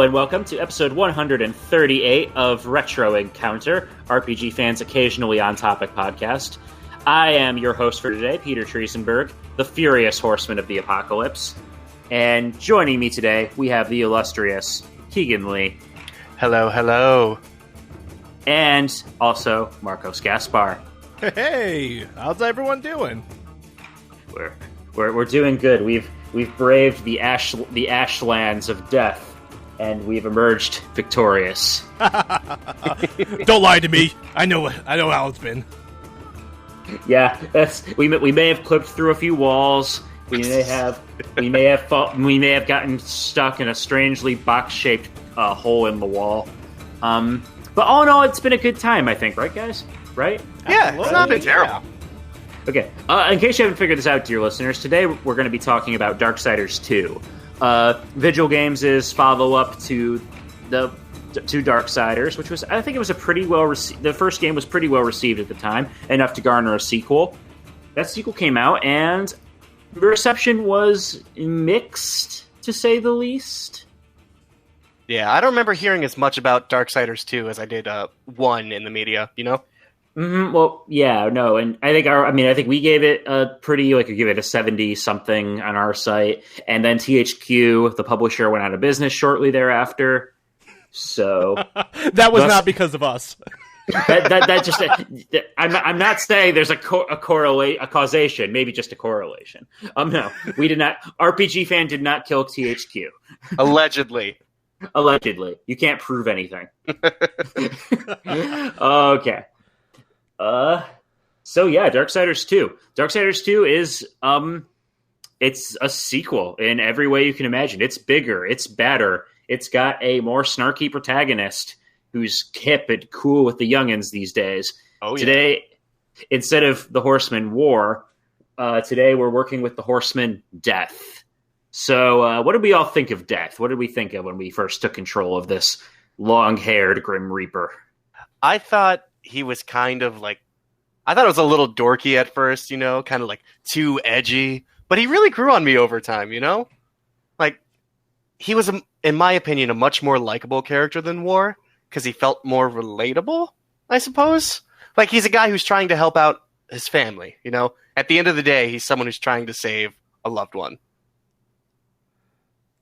and welcome to episode 138 of Retro Encounter, RPG fans occasionally on-topic podcast. I am your host for today, Peter Triezenberg, the furious horseman of the apocalypse. And joining me today, we have the illustrious Keegan Lee. Hello, hello. And also Marcos Gaspar. Hey, how's everyone doing? We're doing good. We've braved the ashlands of death, and we've emerged victorious. Don't lie to me. I know how it's been. Yeah, we may have clipped through a few walls. We may have gotten stuck in a strangely box-shaped hole in the wall. But all in all, it's been a good time, I think, right, guys? Right? Yeah, it's not been terrible. Okay, in case you haven't figured this out, dear listeners, today we're going to be talking about Darksiders II. Vigil Games' follow-up to Darksiders, which was, I think it was a pretty well received. The first game was pretty well received at the time, enough to garner a sequel. That sequel came out, and the reception was mixed, to say the least. Yeah, I don't remember hearing as much about Darksiders 2 as I did 1 in the media, you know? Mm-hmm. Well, yeah, no, and I think we gave it a pretty, we give it a 70-something on our site, and then THQ, the publisher, went out of business shortly thereafter, so... That was not because of us. that just... I'm not saying there's a causation, maybe just a correlation. No, we did not... RPG Fan did not kill THQ. Allegedly. Allegedly. You can't prove anything. Okay. So yeah, Darksiders 2. Darksiders 2 is, it's a sequel in every way you can imagine. It's bigger, it's better, it's got a more snarky protagonist who's hip and cool with the youngins these days. Oh, yeah. Today, instead of the Horseman War, today we're working with the Horseman Death. So, what did we all think of Death? What did we think of when we first took control of this long-haired Grim Reaper? I thought he was kind of like... I thought it was a little dorky at first, you know? Kind of like too edgy. But he really grew on me over time, you know? Like, he was, in my opinion, a much more likable character than War. Because he felt more relatable, I suppose? Like, he's a guy who's trying to help out his family, you know? At the end of the day, he's someone who's trying to save a loved one.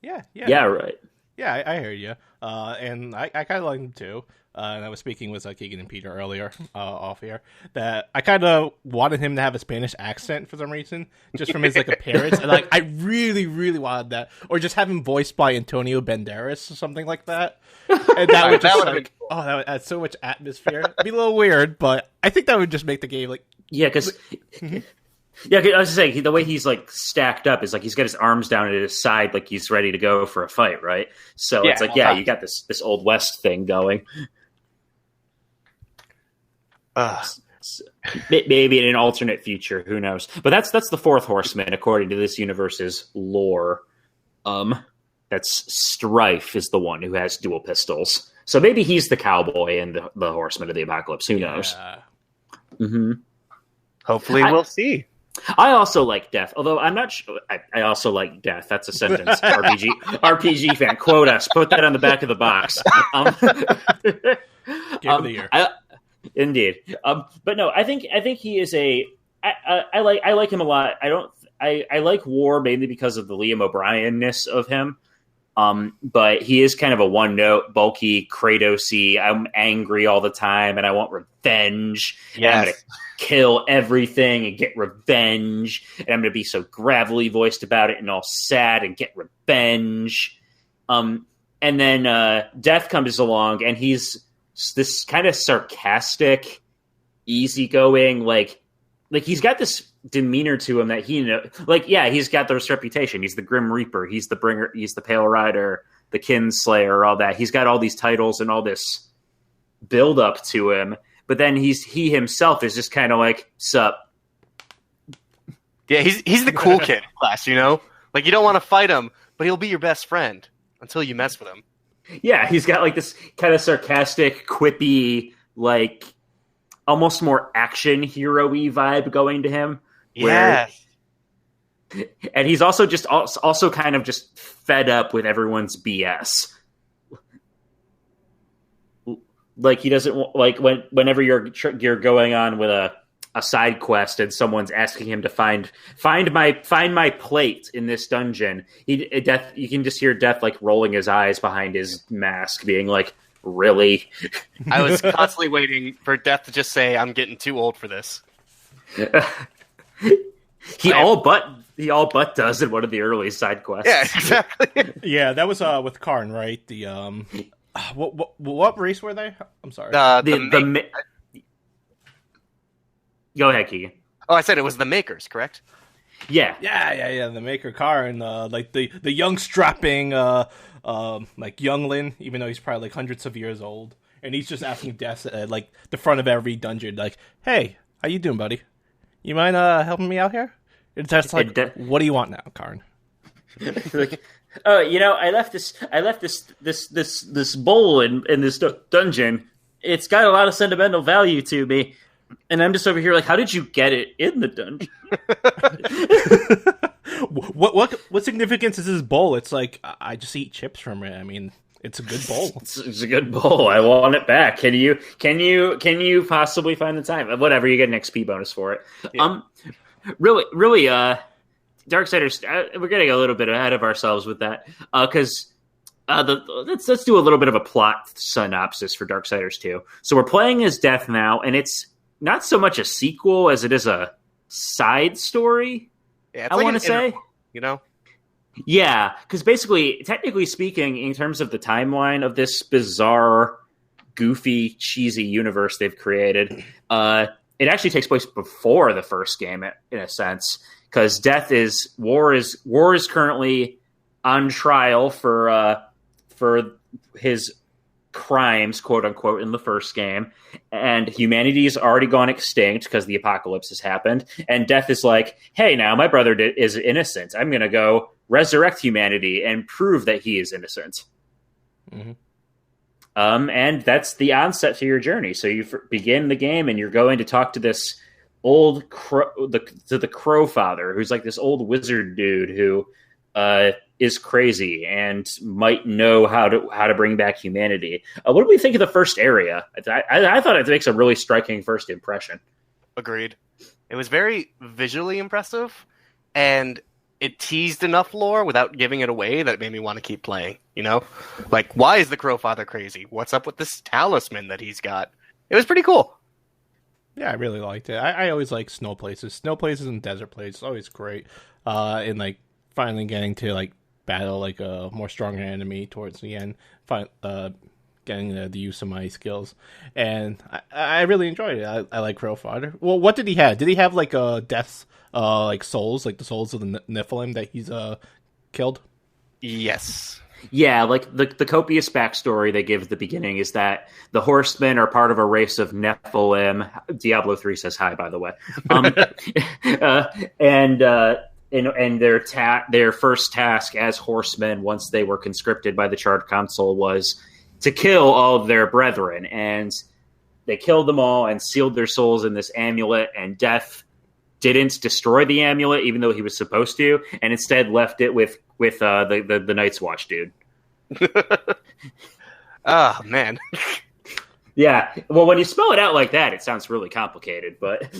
Yeah, right. Yeah, I hear you. And I kind of like him too. And I was speaking with Keegan and Peter earlier off here that I kind of wanted him to have a Spanish accent for some reason, just from his appearance. And I really, really wanted that, or just have him voiced by Antonio Banderas or something like that. And that would just cool. That would add so much atmosphere. It'd be a little weird, but I think that would just make the game because. Yeah, I was saying the way he's stacked up is he's got his arms down at his side, like he's ready to go for a fight, right? So yeah, it's you got this Old West thing going. Maybe in an alternate future, who knows? But that's the fourth Horseman according to this universe's lore. That's Strife is the one who has dual pistols, so maybe he's the cowboy and the Horseman of the Apocalypse. Who knows? Mm-hmm. Hopefully, we'll see. I also like Death, although I'm not sure. I also like Death. That's a sentence. RPG fan, quote us. Put that on the back of the box. Game of the year. Indeed. But no, I think he is I like him a lot. I like War mainly because of the Liam O'Brien-ness of him. But he is kind of a one-note, bulky, Kratos-y, I'm angry all the time, and I want revenge. Yes. And I'm going to kill everything and get revenge. And I'm going to be so gravelly voiced about it and all sad and get revenge. And then Death comes along, and he's this kind of sarcastic, easygoing, he's got this demeanor to him that he's got this reputation. He's the Grim Reaper. He's the Bringer. He's the Pale Rider, the Kinslayer, all that. He's got all these titles and all this build up to him. But then he himself is just kind of sup. Yeah, he's the cool kid in class, you know? You don't want to fight him, but he'll be your best friend until you mess with him. Yeah, he's got this kind of sarcastic, quippy, almost more action hero-y vibe going to him. Yeah. And he's also kind of just fed up with everyone's BS. Like he doesn't like whenever you're going on with a side quest and someone's asking him to find my plate in this dungeon. Death, you can just hear Death like rolling his eyes behind his mask, being like, "Really?" I was constantly waiting for Death to just say, "I'm getting too old for this." He all but does in one of the early side quests. Yeah, exactly. Yeah, that was with Karn, right? The what race were they? I'm sorry. Go ahead, Keegan. Oh, I said it was the makers, correct? Yeah. The maker Karn, like the young strapping like youngling, even though he's probably like hundreds of years old, and he's just asking Death at like the front of every dungeon, like, "Hey, how you doing, buddy? You mind helping me out here?" It's just like, "What do you want now, Karn?" Like, I left this bowl in this dungeon. It's got a lot of sentimental value to me, and I'm just over here like, how did you get it in the dungeon? What significance is this bowl? It's like, I just eat chips from it. I mean, it's a good bowl. It's a good bowl. I want it back. Can you possibly find the time? Whatever, you get an XP bonus for it. Yeah. Really, Darksiders. We're getting a little bit ahead of ourselves with that because let's do a little bit of a plot synopsis for Darksiders 2. So we're playing as Death now, and it's not so much a sequel as it is a side story. Yeah, I want to say, Yeah, because basically, technically speaking, in terms of the timeline of this bizarre, goofy, cheesy universe they've created, it actually takes place before the first game, in a sense, because War is currently on trial for his crimes, quote unquote, in the first game, and humanity has already gone extinct because the apocalypse has happened, and Death is like, "Hey, now my brother is innocent. I'm going to go resurrect humanity and prove that he is innocent." Mm-hmm. And that's the onset to your journey. So you begin the game, and you're going to talk to this old the Crow Father, who's like this old wizard dude who is crazy and might know how to bring back humanity. What do we think of the first area? I thought it makes a really striking first impression. Agreed. It was very visually impressive, and it teased enough lore without giving it away that it made me want to keep playing, Like, why is the Crow Father crazy? What's up with this talisman that he's got? It was pretty cool. Yeah, I really liked it. I always like snow places. Snow places and desert places, always great. And, like, finally getting to, like, battle, like, a more stronger enemy towards the end. Getting the use of my skills. And I really enjoyed it. I like Crow Father. Well, what did he have? Did he have, like, Death's like souls, like the souls of the Nephilim that he's killed? Yes. Yeah, like the copious backstory they give at the beginning is that the Horsemen are part of a race of Nephilim. Diablo 3 says hi, by the way. And their first task as Horsemen, once they were conscripted by the Charred Council, was to kill all of their brethren. And they killed them all and sealed their souls in this amulet, and Death didn't destroy the amulet, even though he was supposed to, and instead left it with the Night's Watch dude. Oh, man. Yeah. Well, when you spell it out like that, it sounds really complicated, but...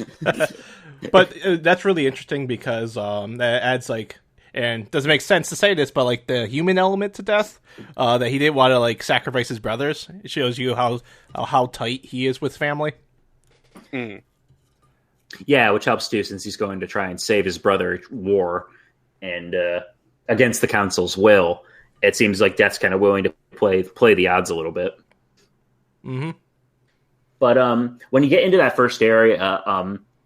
But that's really interesting because that adds, like... And doesn't make sense to say this, but, like, the human element to Death, that he didn't want to, like, sacrifice his brothers. It shows you how tight he is with family. Mm. Yeah, which helps too, since he's going to try and save his brother War, and against the council's will. It seems like Death's kind of willing to play the odds a little bit. Mm-hmm. But when you get into that first area,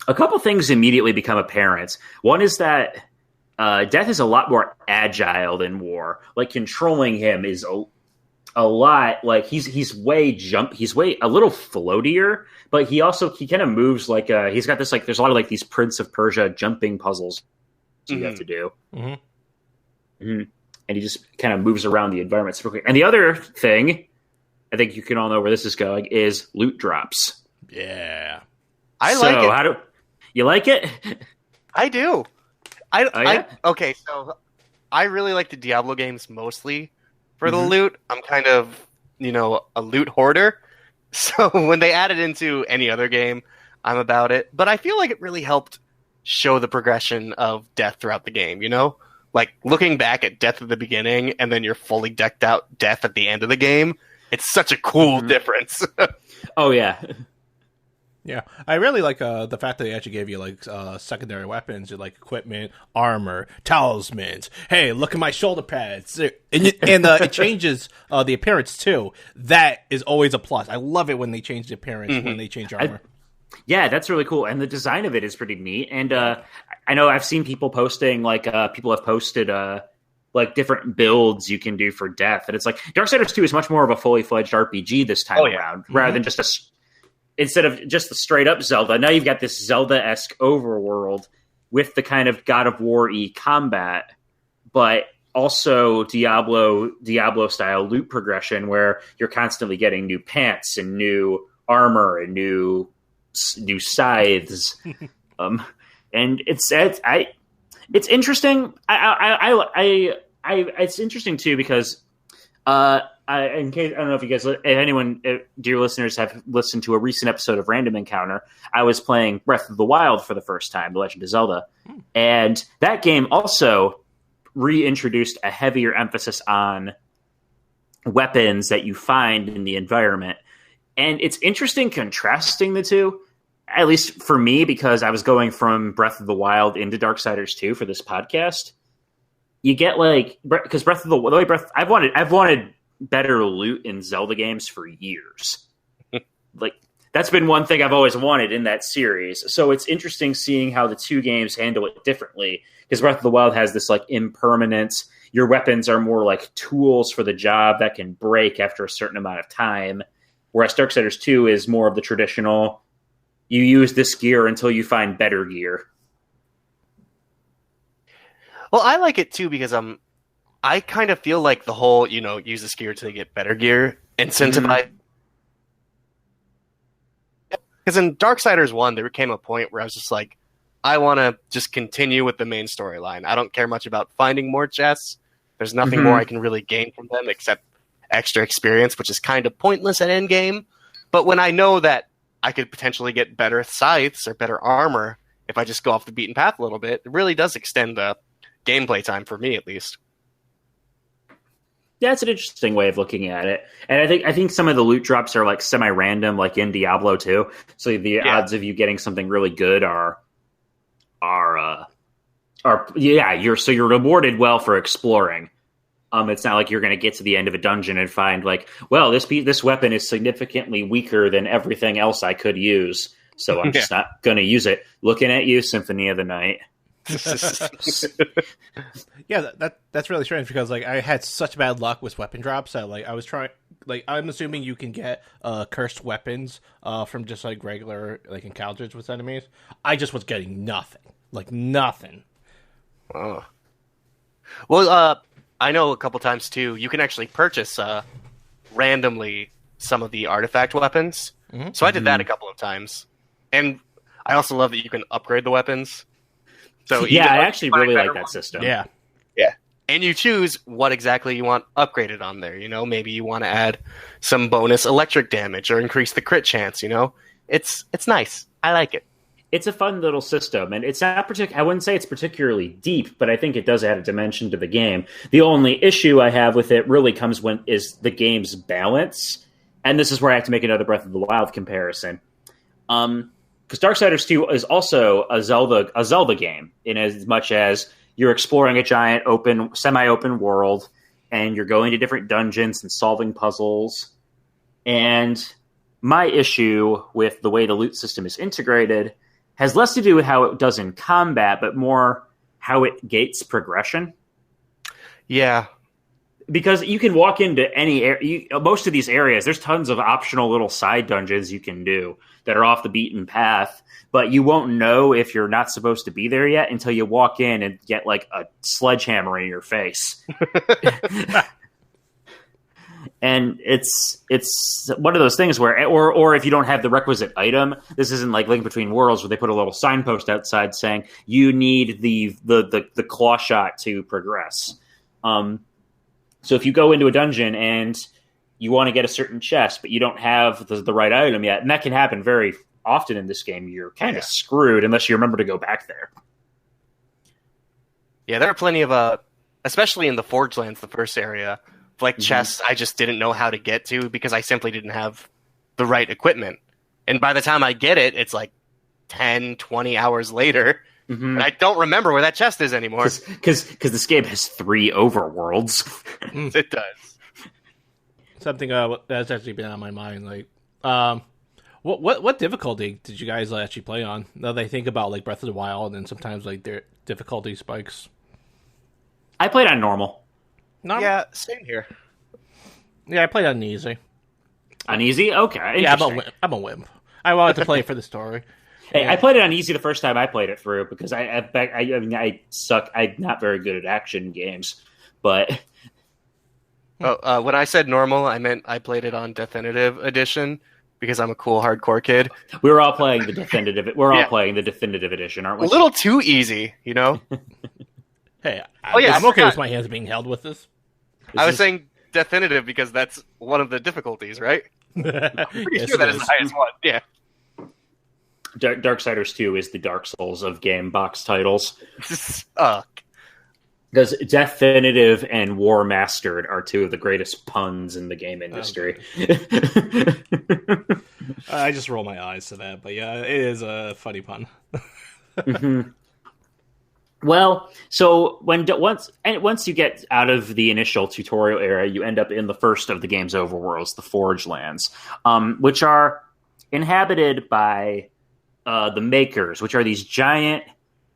a couple things immediately become apparent. One is that Death is a lot more agile than War. Like, controlling him is a lot, like he's way a little floatier, but he kind of moves like he's got this, like, there's a lot of like these Prince of Persia jumping puzzles you have to do. Mm-hmm. Mm-hmm. And he just kind of moves around the environment super quick. And the other thing, I think you can all know where this is going, is loot drops. Yeah. I like it. You like it? I do. Yeah? Okay, so I really like the Diablo games mostly for the loot. I'm kind of, a loot hoarder. So when they add it into any other game, I'm about it. But I feel like it really helped show the progression of death throughout the game, you know? Like, looking back at death at the beginning, and then you're fully decked out death at the end of the game, it's such a cool difference. Oh, yeah. Yeah, I really like the fact that they actually gave you like secondary weapons, like equipment, armor, talismans. Hey, look at my shoulder pads, and it changes the appearance too. That is always a plus. I love it when they change the appearance when they change armor. Yeah, that's really cool, and the design of it is pretty neat. And I know I've seen people posting people have posted like different builds you can do for death, and it's like Darksiders 2 is much more of a fully fledged RPG this time around, rather than just instead of just the straight up Zelda. Now you've got this Zelda-esque overworld with the kind of God of War-y combat, but also Diablo-style loot progression where you're constantly getting new pants and new armor and new scythes. And it's interesting. It's interesting too because in case I don't know if you guys, if anyone, dear listeners, have listened to a recent episode of Random Encounter. I was playing Breath of the Wild for the first time, The Legend of Zelda, and that game also reintroduced a heavier emphasis on weapons that you find in the environment. And it's interesting contrasting the two, at least for me, because I was going from Breath of the Wild into Darksiders 2 for this podcast. You get because I've wanted better loot in Zelda games for years. Like, that's been one thing I've always wanted in that series. So it's interesting seeing how the two games handle it differently, because Breath of the Wild has this like impermanence. Your weapons are more like tools for the job that can break after a certain amount of time. Whereas Darksiders 2 is more of the traditional, you use this gear until you find better gear. Well, I like it too because I kind of feel like the whole, use this gear to get better gear incentivize. Because in Darksiders 1, there came a point where I was just like, I want to just continue with the main storyline. I don't care much about finding more chests. There's nothing more I can really gain from them except extra experience, which is kind of pointless at endgame. But when I know that I could potentially get better scythes or better armor if I just go off the beaten path a little bit, it really does extend the gameplay time for me, at least. Yeah, it's an interesting way of looking at it. And I think some of the loot drops are like semi-random, like in Diablo 2. So the odds of you getting something really good are you're rewarded well for exploring. It's not like you're going to get to the end of a dungeon and find like, well, this weapon is significantly weaker than everything else I could use, so I'm just not going to use it. Looking at you, Symphony of the Night. Yeah, that's really strange because like I had such bad luck with weapon drops that like I was trying, like I'm assuming you can get cursed weapons from just like regular like encounters with enemies. I just was getting nothing. Oh. Well, I know a couple times too. You can actually purchase randomly some of the artifact weapons. So I did that a couple of times, and I also love that you can upgrade the weapons. So I actually really like that system. Yeah. And you choose what exactly you want upgraded on there. Maybe you want to add some bonus electric damage or increase the crit chance. It's nice. I like it. It's a fun little system, and it's not I wouldn't say it's particularly deep, but I think it does add a dimension to the game. The only issue I have with it really comes is the game's balance, and this is where I have to make another Breath of the Wild comparison. Because Darksiders 2 is also a Zelda game, in as much as you're exploring a giant semi-open world, and you're going to different dungeons and solving puzzles. And my issue with the way the loot system is integrated has less to do with how it does in combat, but more how it gates progression. Yeah. Because you can walk into most of these areas, there's tons of optional little side dungeons you can do that are off the beaten path, but you won't know if you're not supposed to be there yet until you walk in and get like a sledgehammer in your face. And it's one of those things where, or if you don't have the requisite item, this isn't like Link Between Worlds where they put a little signpost outside saying you need the claw shot to progress. So if you go into a dungeon and you want to get a certain chest, but you don't have the right item yet. And that can happen very often in this game. You're kind of screwed unless you remember to go back there. Yeah, there are plenty of, especially in the Forge Lands, the first area, like chests I just didn't know how to get to because I simply didn't have the right equipment. And by the time I get it, it's like 10, 20 hours later, and I don't remember where that chest is anymore. Because this game has 3 overworlds. It does. Something that's actually been on my mind. Like, what difficulty did you guys actually play on? Now that I think about like Breath of the Wild, and sometimes like their difficulty spikes. I played on normal. Yeah, same here. Yeah, I played on easy. On easy? Okay. Yeah, I'm a wimp. I wanted to play for the story. Hey, I played it on easy the first time I played it through because I suck. I'm not very good at action games, but when I said normal, I meant I played it on Definitive Edition because I'm a cool hardcore kid. We were all playing the definitive. We're all playing the Definitive Edition, aren't we? A little too easy, you know. Hey, I'm okay with my hands being held with this. I was saying definitive because that's one of the difficulties, right? I'm pretty sure that is the highest one. Yeah. Darksiders II is the Dark Souls of game box titles. Because Definitive and War Mastered are 2 of the greatest puns in the game industry. I just roll my eyes to that, but yeah, it is a funny pun. Well, so once you get out of the initial tutorial area, you end up in the first of the game's overworlds, the Forge Lands, which are inhabited by the Makers, which are these giant,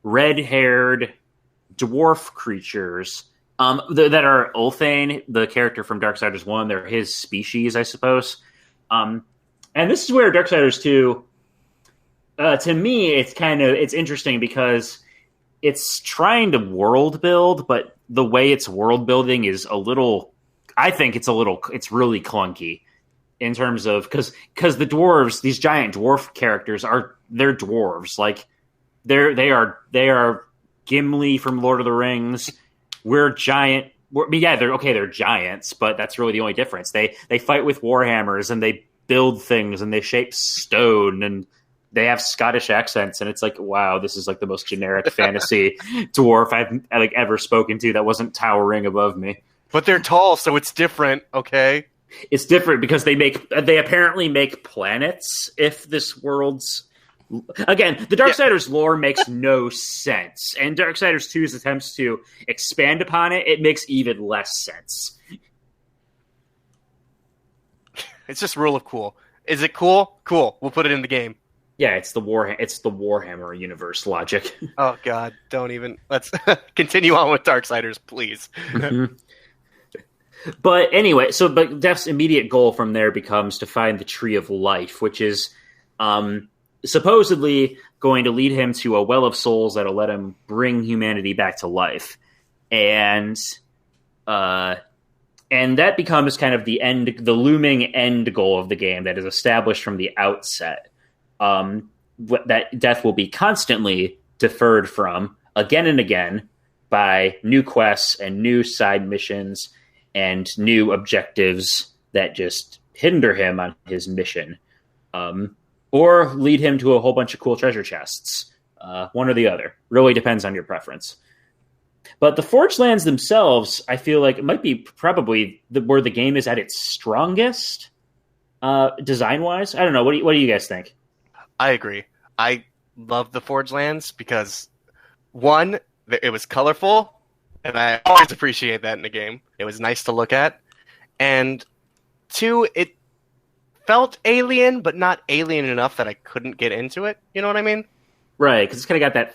red-haired dwarf creatures that are Ulthane, the character from Darksiders 1. They're his species, I suppose. And this is where Darksiders 2, to me, it's interesting because it's trying to world build, but the way it's world building is it's really clunky in terms of, because the dwarves, these giant dwarf characters they're dwarves. Like they are Gimli from Lord of the Rings. We're giant. They're giants, but that's really the only difference. They fight with warhammers and they build things and they shape stone and they have Scottish accents, and it's like, wow, this is like the most generic fantasy dwarf I've ever spoken to that wasn't towering above me. But they're tall, so it's different, okay? It's different because they apparently make planets if this world's... Again, the Darksiders lore makes no sense, and Darksiders 2's attempts to expand upon it makes even less sense. It's just rule of cool. Is it cool? Cool. We'll put it in the game. Yeah, it's the Warhammer universe logic. Oh God, don't even. Let's continue on with Darksiders, please. But anyway, but Def's immediate goal from there becomes to find the Tree of Life, which is supposedly going to lead him to a well of souls that'll let him bring humanity back to life, and that becomes kind of the looming end goal of the game that is established from the outset. That Death will be constantly deferred from again and again by new quests and new side missions and new objectives that just hinder him on his mission, or lead him to a whole bunch of cool treasure chests. One or the other. Really depends on your preference. But the Forge Lands themselves, I feel like it might be probably where the game is at its strongest, design-wise. I don't know. What do you guys think? I agree. I love the Forge Lands because, one, it was colorful, and I always appreciate that in a game. It was nice to look at. And two, it felt alien, but not alien enough that I couldn't get into it. You know what I mean? Right, because it's kind of got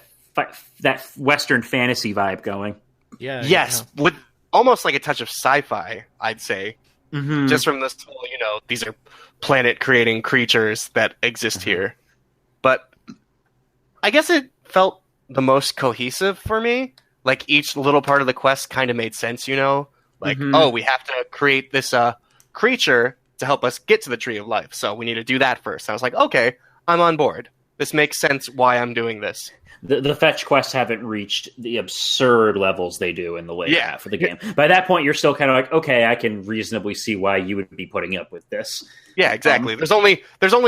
that Western fantasy vibe going. Yeah. Yes, with almost like a touch of sci-fi, I'd say. Mm-hmm. Just from this whole, these are planet-creating creatures that exist here. But I guess it felt the most cohesive for me. Like, each little part of the quest kind of made sense, Like, we have to create this creature to help us get to the Tree of Life. So we need to do that first. And I was like, okay, I'm on board. This makes sense why I'm doing this. The fetch quests haven't reached the absurd levels they do in the late half of the game. By that point, you're still kind of like, okay, I can reasonably see why you would be putting up with this. Yeah, exactly. There's only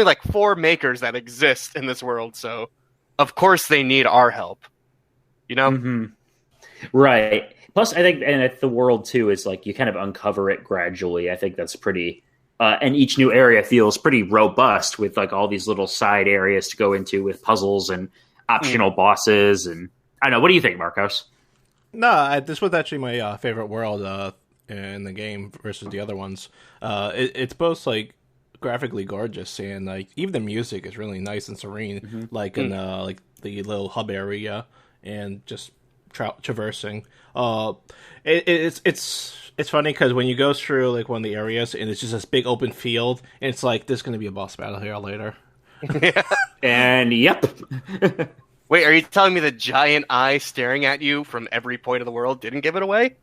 like 4 makers that exist in this world, so of course they need our help. You know? Mm-hmm. Right. Plus, I think, and the world too is like you kind of uncover it gradually. I think that's pretty. And each new area feels pretty robust with like all these little side areas to go into with puzzles and optional bosses. And I don't know. What do you think, Marcos? No, this was actually my favorite world in the game versus the other ones. It's both like graphically gorgeous and like even the music is really nice and serene, like in like the little hub area and just traversing. It's funny because when you go through like one of the areas and it's just this big open field, and it's like there's going to be a boss battle here later. And yep. Wait, are you telling me the giant eye staring at you from every point of the world didn't give it away?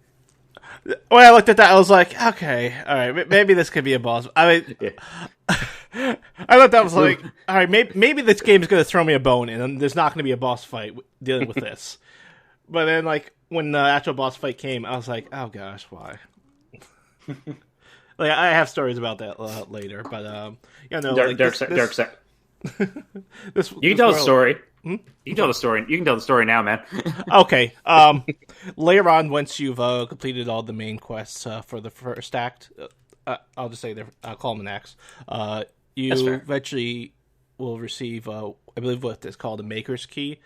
When I looked at that, I was like, okay, all right, maybe this could be a boss. I mean, I thought that was like, all right, maybe this game is going to throw me a bone, and there's not going to be a boss fight dealing with this. But then, like, when the actual boss fight came, I was like, oh gosh, why? Like, I have stories about that later, but you know, Darksiders. This You can tell the world- story. Hmm? You can tell the story. You can tell the story now, man. Okay. Later on, once you've completed all the main quests for the first act, I'll just say I'll call them an acts. You eventually will receive, I believe, what is called a Maker's Key,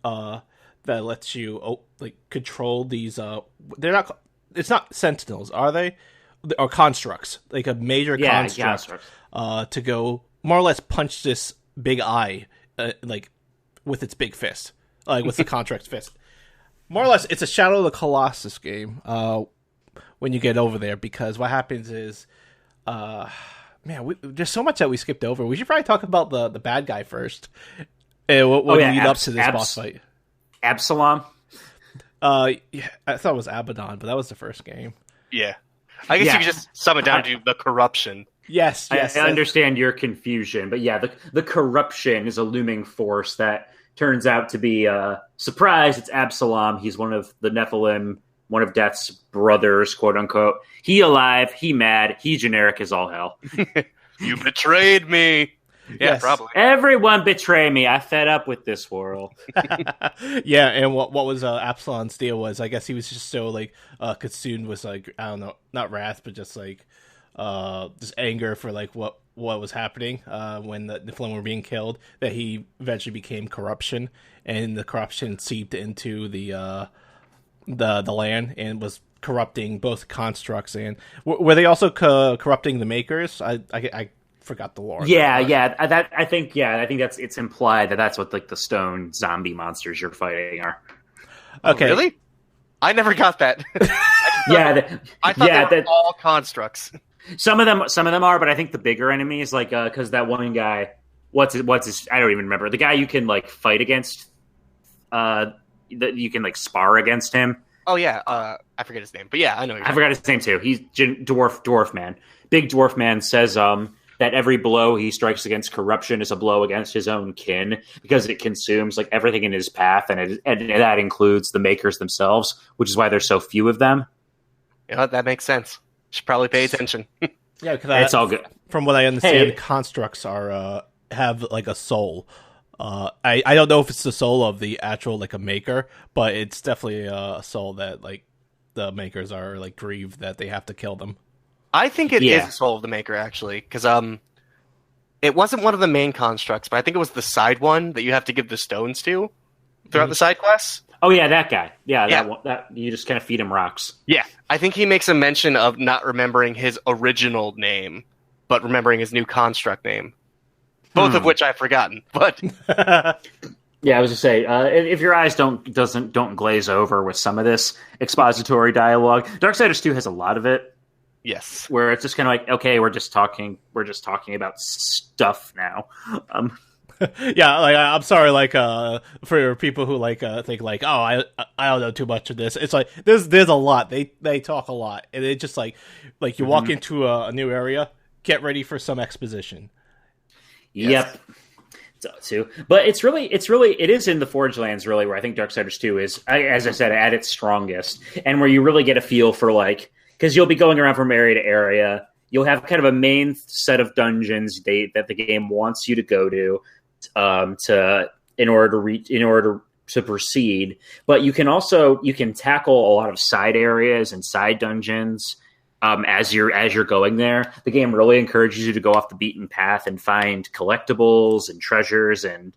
that lets you like control these. They're not. It's not sentinels, are they? Or constructs, like a major construct, to go more or less punch this big eye, like with its big fist, like with the contract's fist. More or less, it's a Shadow of the Colossus game. When you get over there, because what happens is, man, there's so much that we skipped over. We should probably talk about the bad guy first. What lead up to this boss fight? Absalom. Yeah, I thought it was Abaddon, but that was the first game. Yeah. I guess you could just sum it down to the corruption. Yes. I understand your confusion, but yeah, the corruption is a looming force that turns out to be surprise. It's Absalom. He's one of the Nephilim, one of Death's brothers, quote unquote. He alive, he mad, he generic as all hell. You betrayed me. Yeah, Yes. probably. Everyone betray me. I fed up with this world. Yeah, and what was Absalom's deal was, I guess he was just so like consumed with like, I don't know, not wrath, but just like just anger for like what was happening when the Nephilim were being killed, that he eventually became corruption, and the corruption seeped into the land and was corrupting both constructs. And were they also corrupting the makers? I forgot the lore. I think that's it's implied that's what like the stone zombie monsters you're fighting are. Okay. Oh, really? I never got that. I thought they were all constructs. Some of them are, but I think the bigger enemies, like because that one guy, what's his? I don't even remember. The guy you can like fight against, that you can like spar against him. Oh yeah, I forget his name, but yeah, I know. I forgot his name too. He's dwarf man. Big dwarf man says that every blow he strikes against corruption is a blow against his own kin, because it consumes like everything in his path, and that includes the makers themselves, which is why there's so few of them. Yeah, that makes sense. Should probably pay attention. Yeah, because It's all good. From what I understand, constructs are have like a soul. I don't know if it's the soul of the actual like a maker, but it's definitely a soul that like the makers are like grieved that they have to kill them. I think it is the soul of the maker, actually, because it wasn't one of the main constructs, but I think it was the side one that you have to give the stones to throughout the side quests. Oh yeah, that guy. Yeah, that one. That you just kind of feed him rocks. Yeah, I think he makes a mention of not remembering his original name, but remembering his new construct name. Both of which I've forgotten. But yeah, I was to say, if your eyes don't glaze over with some of this expository dialogue, Darksiders 2 has a lot of it. Yes, where it's just kind of like, okay, we're just talking about stuff now. Yeah, like I'm sorry, like for people who like think like, oh, I don't know too much of this. It's like there's a lot. They talk a lot, and it just like you walk into a new area, get ready for some exposition. Yep. too. But it is in the Forge Lands really where I think Darksiders 2 is, as I said, at its strongest, and where you really get a feel for like, because you'll be going around from area to area. You'll have kind of a main set of dungeons that the game wants you to go to in order to proceed. But you can tackle a lot of side areas and side dungeons as you're going there. The game really encourages you to go off the beaten path and find collectibles and treasures, and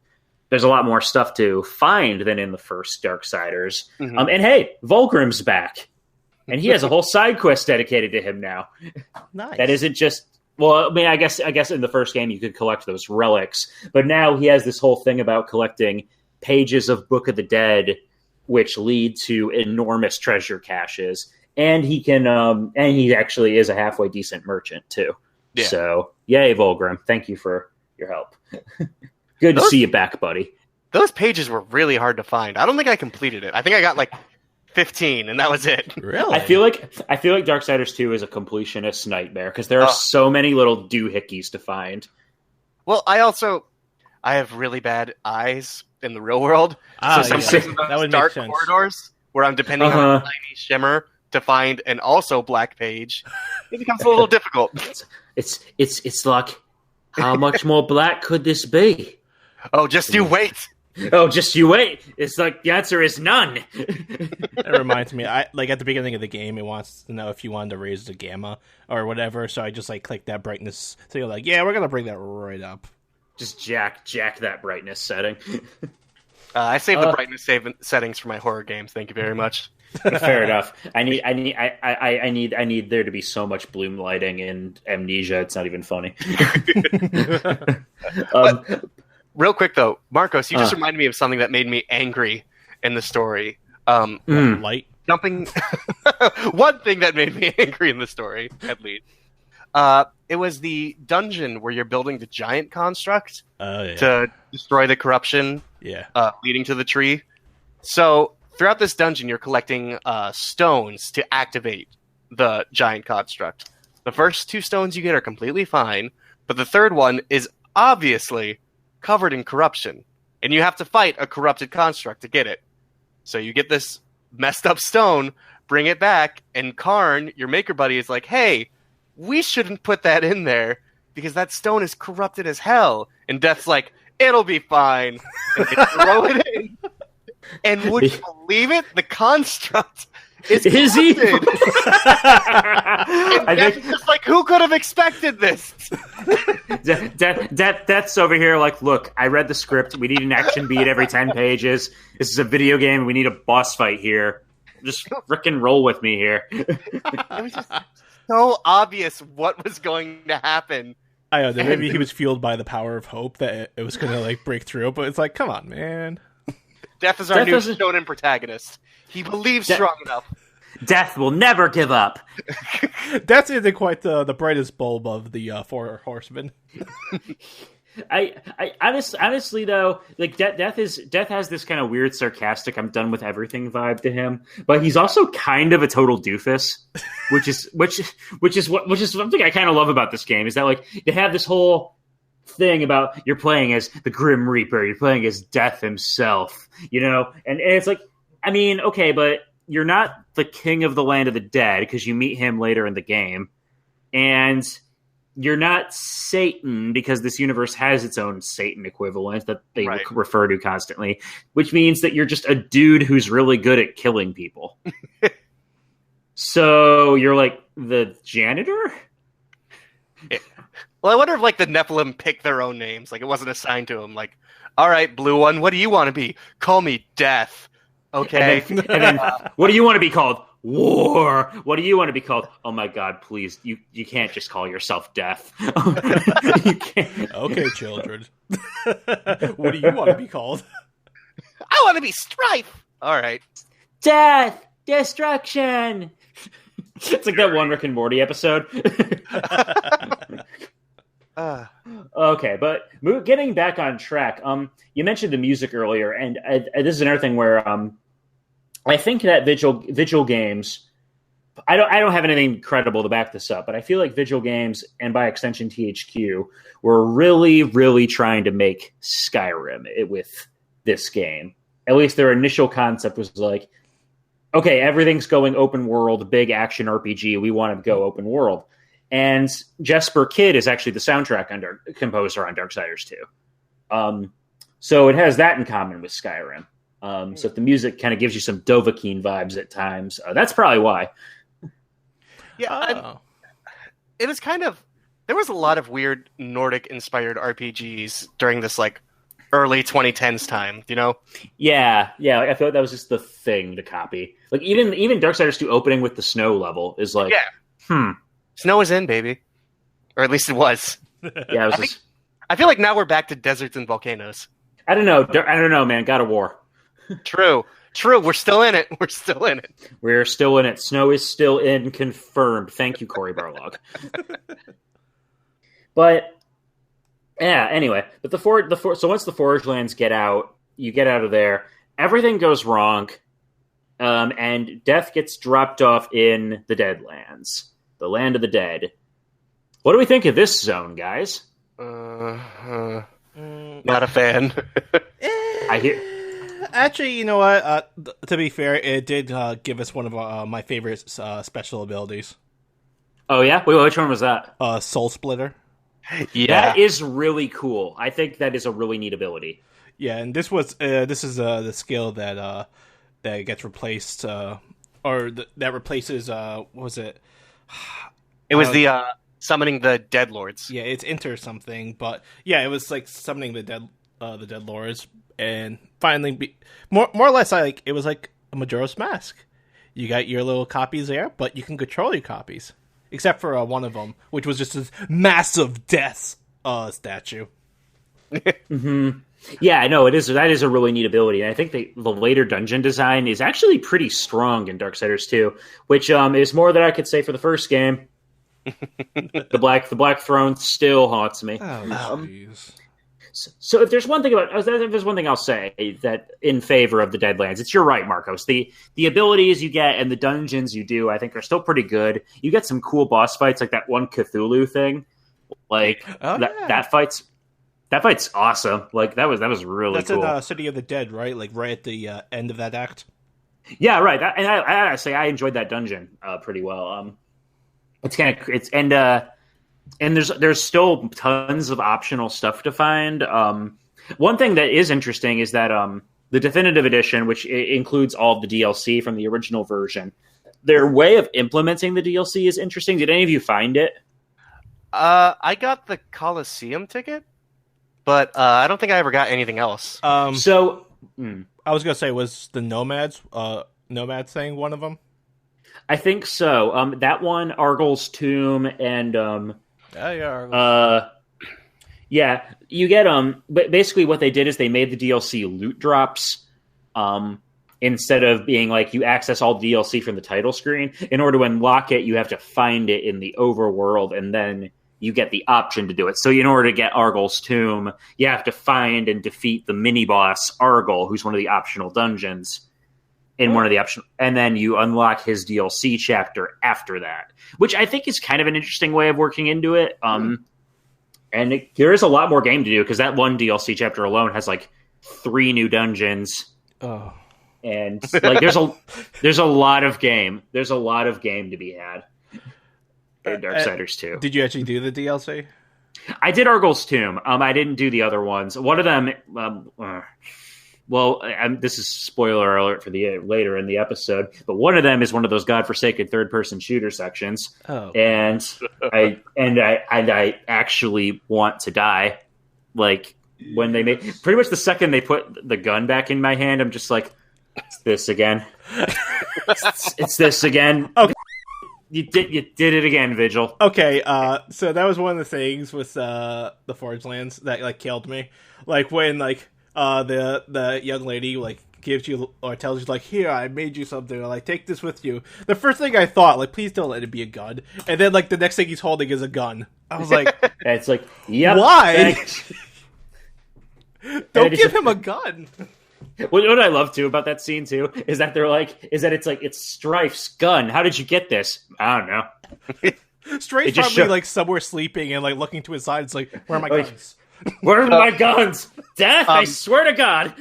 there's a lot more stuff to find than in the first Darksiders. Mm-hmm. And hey, Volgrim's back. And he has a whole side quest dedicated to him now. Nice. That isn't just... Well, I mean, I guess in the first game you could collect those relics, but now he has this whole thing about collecting pages of Book of the Dead, which lead to enormous treasure caches. And he can, and he actually is a halfway decent merchant too. Yeah. So, yay, Volgrim! Thank you for your help. Good to see you back, buddy. Those pages were really hard to find. I don't think I completed it. I think I got like 15, and that was it. Really? I feel like Darksiders 2 is a completionist nightmare because there are so many little doohickeys to find. Well, I have really bad eyes in the real world, so sometimes that would dark corridors where I'm depending on a tiny shimmer to find an also black page, it becomes a little difficult. It's like, how much more black could this be? Oh, just you wait. Oh, just you wait. It's like the answer is none. That reminds me, like at the beginning of the game, it wants to know if you wanted to raise the gamma or whatever. So I just like click that brightness. So you're like, yeah, we're gonna bring that right up. Just jack that brightness setting. I saved the brightness settings for my horror games. Thank you very much. Fair enough. I need there to be so much bloom lighting in Amnesia. It's not even funny. Real quick though, Marcos, you just reminded me of something that made me angry in the story. Light jumping. One thing that made me angry in the story, at least. It was the dungeon where you're building the giant construct to destroy the corruption leading to the tree. So throughout this dungeon, you're collecting stones to activate the giant construct. The first 2 stones you get are completely fine, but the third one is obviously covered in corruption, and you have to fight a corrupted construct to get it. So you get this messed up stone, bring it back, and Karn, your maker buddy, is like, hey, we shouldn't put that in there because that stone is corrupted as hell. And Death's like, it'll be fine. And they throw it in. And would you believe it? The construct is corrupted. And Death is just like, who could have expected this? Death's over here like, look, I read the script. We need an action beat every 10 pages. This is a video game. We need a boss fight here. Just frickin' roll with me here. It was just so obvious what was going to happen. I know that maybe he was fueled by the power of hope that it was going to like break through, but it's like, come on, man. Death is our new shonen protagonist. He believes strong enough. Death will never give up. Death isn't quite the brightest bulb of the 4 horsemen. I honestly though, like Death has this kind of weird sarcastic I'm done with everything vibe to him, but he's also kind of a total doofus, which is something I kind of love about this game, is that like they have this whole thing about you're playing as the Grim Reaper, you're playing as Death himself, you know, and it's like, I mean, okay, but you're not the king of the land of the dead because you meet him later in the game, and you're not Satan because this universe has its own Satan equivalent that they refer to constantly, which means that you're just a dude who's really good at killing people. So you're like the janitor? Yeah. Well, I wonder if like the Nephilim picked their own names. Like it wasn't assigned to them. Like, all right, blue one, what do you want to be? Call me Death. Okay. And then what do you want to be called? War. What do you want to be called? Oh my God, please. You can't just call yourself Death. You can't. Okay, children. What do you want to be called? I want to be Strife. All right. Death. Destruction. It's like that one Rick and Morty episode. Okay, but getting back on track, you mentioned the music earlier, and this is another thing where I think that visual games I don't have anything credible to back this up, but I feel like Vigil Games and by extension THQ were really, really trying to make Skyrim with this game. At least their initial concept was like, okay, everything's going open world, big action RPG. We want to go open world. And Jesper Kyd is actually the soundtrack composer on Darksiders II. So it has that in common with Skyrim. So if the music kind of gives you some Dovahkiin vibes at times, that's probably why. Yeah, it was kind of... There was a lot of weird Nordic-inspired RPGs during this, like, early 2010s time, you know? Yeah. I feel like that was just the thing to copy. Like, even Darksiders 2 opening with the snow level is like, Snow is in, baby. Or at least it was. Yeah, I feel like now we're back to deserts and volcanoes. I don't know, man. God of War. True. We're still in it. We're still in it. Snow is still in. Confirmed. Thank you, Cory Barlog. But yeah. Anyway, but so once the Forge Lands get out, you get out of there. Everything goes wrong, and Death gets dropped off in the Deadlands, the land of the dead. What do we think of this zone, guys? Not a fan. I hear. Actually, you know what? To be fair, it did give us one of my favorite special abilities. Oh yeah, wait, which one was that? Soul Splitter. Yeah, that is really cool. I think that is a really neat ability. Yeah, and this is the skill that gets replaced, that replaces what was it? It was the summoning the Dead Lords. Yeah, it's Enter something, but yeah, it was like summoning the Dead Lords, and finally, more or less, it was like a Majora's Mask. You got your little copies there, but you can control your copies, except for one of them, which was just this massive death statue. Mm-hmm. Yeah, I know it is. That is a really neat ability, and I think the later dungeon design is actually pretty strong in Darksiders 2, which is more than I could say for the first game. The Black Throne still haunts me. Oh, so if there's one thing I'll say that in favor of the Deadlands, you're right, Marcos. The abilities you get and the dungeons you do, I think, are still pretty good. You get some cool boss fights, like that one Cthulhu thing. Like that fight's awesome. Like that was really cool. That's in City of the Dead, right? Like right at the end of that act. Yeah, right. And I gotta say, I enjoyed that dungeon pretty well. And there's still tons of optional stuff to find. One thing that is interesting is that the definitive edition, which includes all of the DLC from the original version, their way of implementing the DLC is interesting. Did any of you find it? I got the Coliseum ticket, but I don't think I ever got anything else. I was gonna say, was the Nomads thing one of them? I think so. That one, Argyl's Tomb, and you get but basically what they did is they made the DLC loot drops. Instead of being like you access all the DLC from the title screen. In order to unlock it, you have to find it in the overworld, and then you get the option to do it. So in order to get Argyl's Tomb, you have to find and defeat the mini-boss Argyl, who's one of the optional dungeons in one of the optional, and then you unlock his DLC chapter after that, which I think is kind of an interesting way of working into it. There is a lot more game to do, because that one DLC chapter alone has like 3 new dungeons. Oh. And like there's a lot of game. There's a lot of game to be had in Darksiders 2. Did you actually do the DLC? I did Argyl's Tomb. I didn't do the other ones. One of them, this is spoiler alert for the later in the episode, but one of them is one of those godforsaken third-person shooter sections. Oh. And I actually want to die. Like when they make pretty much the second they put the gun back in my hand, I'm just like, it's this again. It's this again. Okay. You did it again, Vigil. Okay, so that was one of the things with the Forge Lands that like killed me. Like when the young lady like gives you or tells you like, here, I made you something, or like, take this with you. The first thing I thought, like, please don't let it be a gun. And then like the next thing he's holding is a gun. I was like, it's like, yep. Why? Don't give him a gun. What I love too about that scene too is that it's Strife's gun. How did you get this? I don't know. Strife's probably like somewhere sleeping and like looking to his side. It's like, where are my guns? Where are my guns? Death! I swear to God.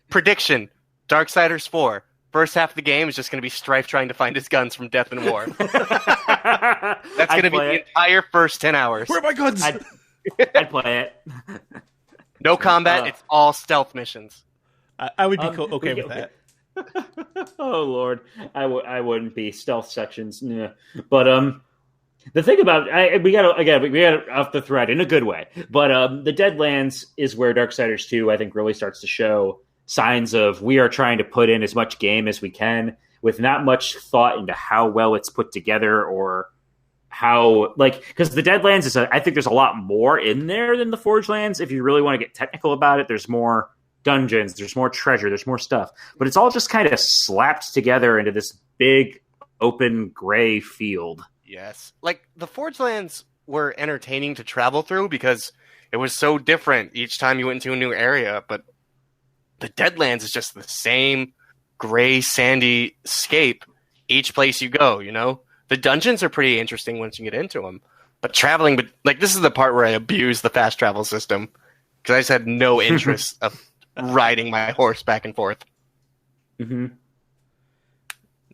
Prediction: Darksiders 4. First half of the game is just going to be Strife trying to find his guns from Death and War. That's going to be the entire first 10 hours. Where are my guns? I'd play it. No combat. It's all stealth missions. I would be okay with that. Oh Lord, I wouldn't be stealth sections. Yeah. But the thing about we got off the thread in a good way. But the Deadlands is where Darksiders 2 I think really starts to show signs of we are trying to put in as much game as we can with not much thought into how well it's put together or how, like, because the Deadlands I think there's a lot more in there than the Forgelands. If you really want to get technical about it, there's more dungeons, there's more treasure, there's more stuff, but it's all just kind of slapped together into this big open gray field. Yes. Like the Forgelands were entertaining to travel through because it was so different each time you went into a new area, but the Deadlands is just the same gray, sandy scape each place you go, you know? The dungeons are pretty interesting once you get into them. But traveling, this is the part where I abuse the fast travel system. Because I just had no interest of riding my horse back and forth. Mm-hmm.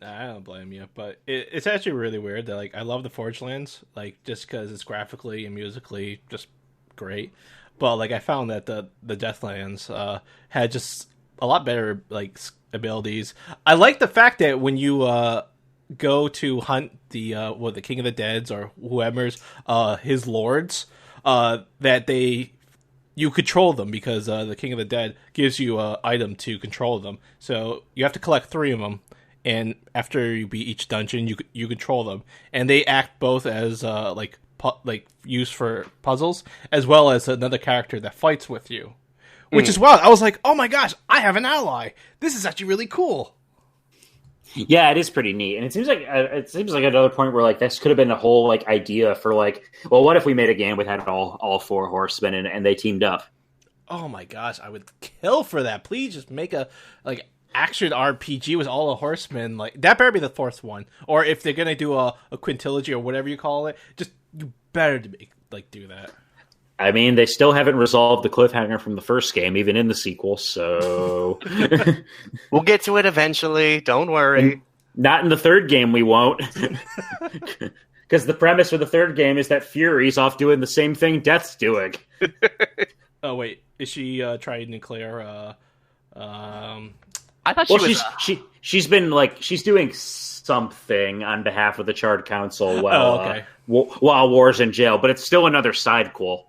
Nah, I don't blame you. But it's actually really weird that, like, I love the Forgelands, like, just because it's graphically and musically just great. But like I found that the Deathlands had just a lot better like abilities. I like the fact that when you go to hunt the King of the Deads or whoever's his lords, that you control them because the King of the Dead gives you an item to control them. So you have to collect 3 of them, and after you beat each dungeon, you control them, and they act both as used for puzzles, as well as another character that fights with you. Which is wild. I was like, oh my gosh, I have an ally. This is actually really cool. Yeah, it is pretty neat. And it seems like another point where like this could have been a whole like idea for like, well, what if we made a game with had all 4 horsemen and they teamed up? Oh my gosh, I would kill for that. Please just make a like action RPG with all the horsemen. Like that better be the 4th one. Or if they're gonna do a quintilogy or whatever you call it, just you better do that. I mean, they still haven't resolved the cliffhanger from the first game, even in the sequel, so... We'll get to it eventually, don't worry. Not in the 3rd game, we won't. Because the premise for the 3rd game is that Fury's off doing the same thing Death's doing. Oh, wait. Is she trying to clear... I thought she's been, like, she's doing something on behalf of the Charred Council while War's in jail, but it's still another side quest.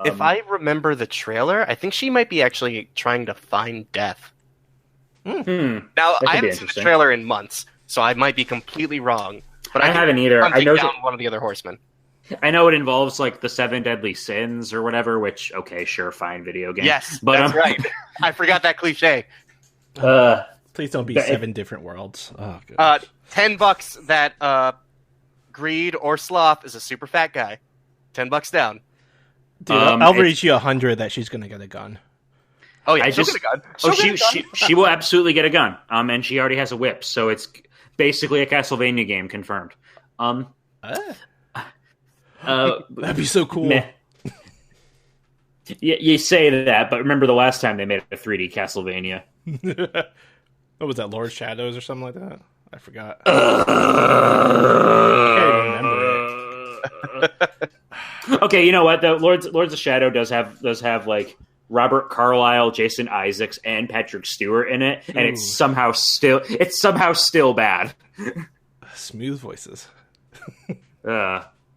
If I remember the trailer, I think she might be actually trying to find Death. Now, I haven't seen the trailer in months, so I might be completely wrong. But I haven't either. I know down one of the other horsemen. I know it involves like the 7 deadly sins or whatever. Which, okay, sure, fine, video game. Yes, but that's right. I forgot that cliche. Please don't be 7 different worlds. Oh, gosh. $10 that Greed or Sloth is a super fat guy. $10 down. Dude, I'll reach you 100 that she's gonna get a gun. Oh yeah, she'll get a gun. She will absolutely get a gun. And she already has a whip, so it's basically a Castlevania game confirmed. That'd be so cool. You say that, but remember the last time they made a 3D Castlevania? What was that, Lord Shadows or something like that? I forgot. I can't even remember it. Okay, you know what? The Lords of Shadow does have like Robert Carlyle, Jason Isaacs, and Patrick Stewart in it, and it's somehow still bad. Smooth voices.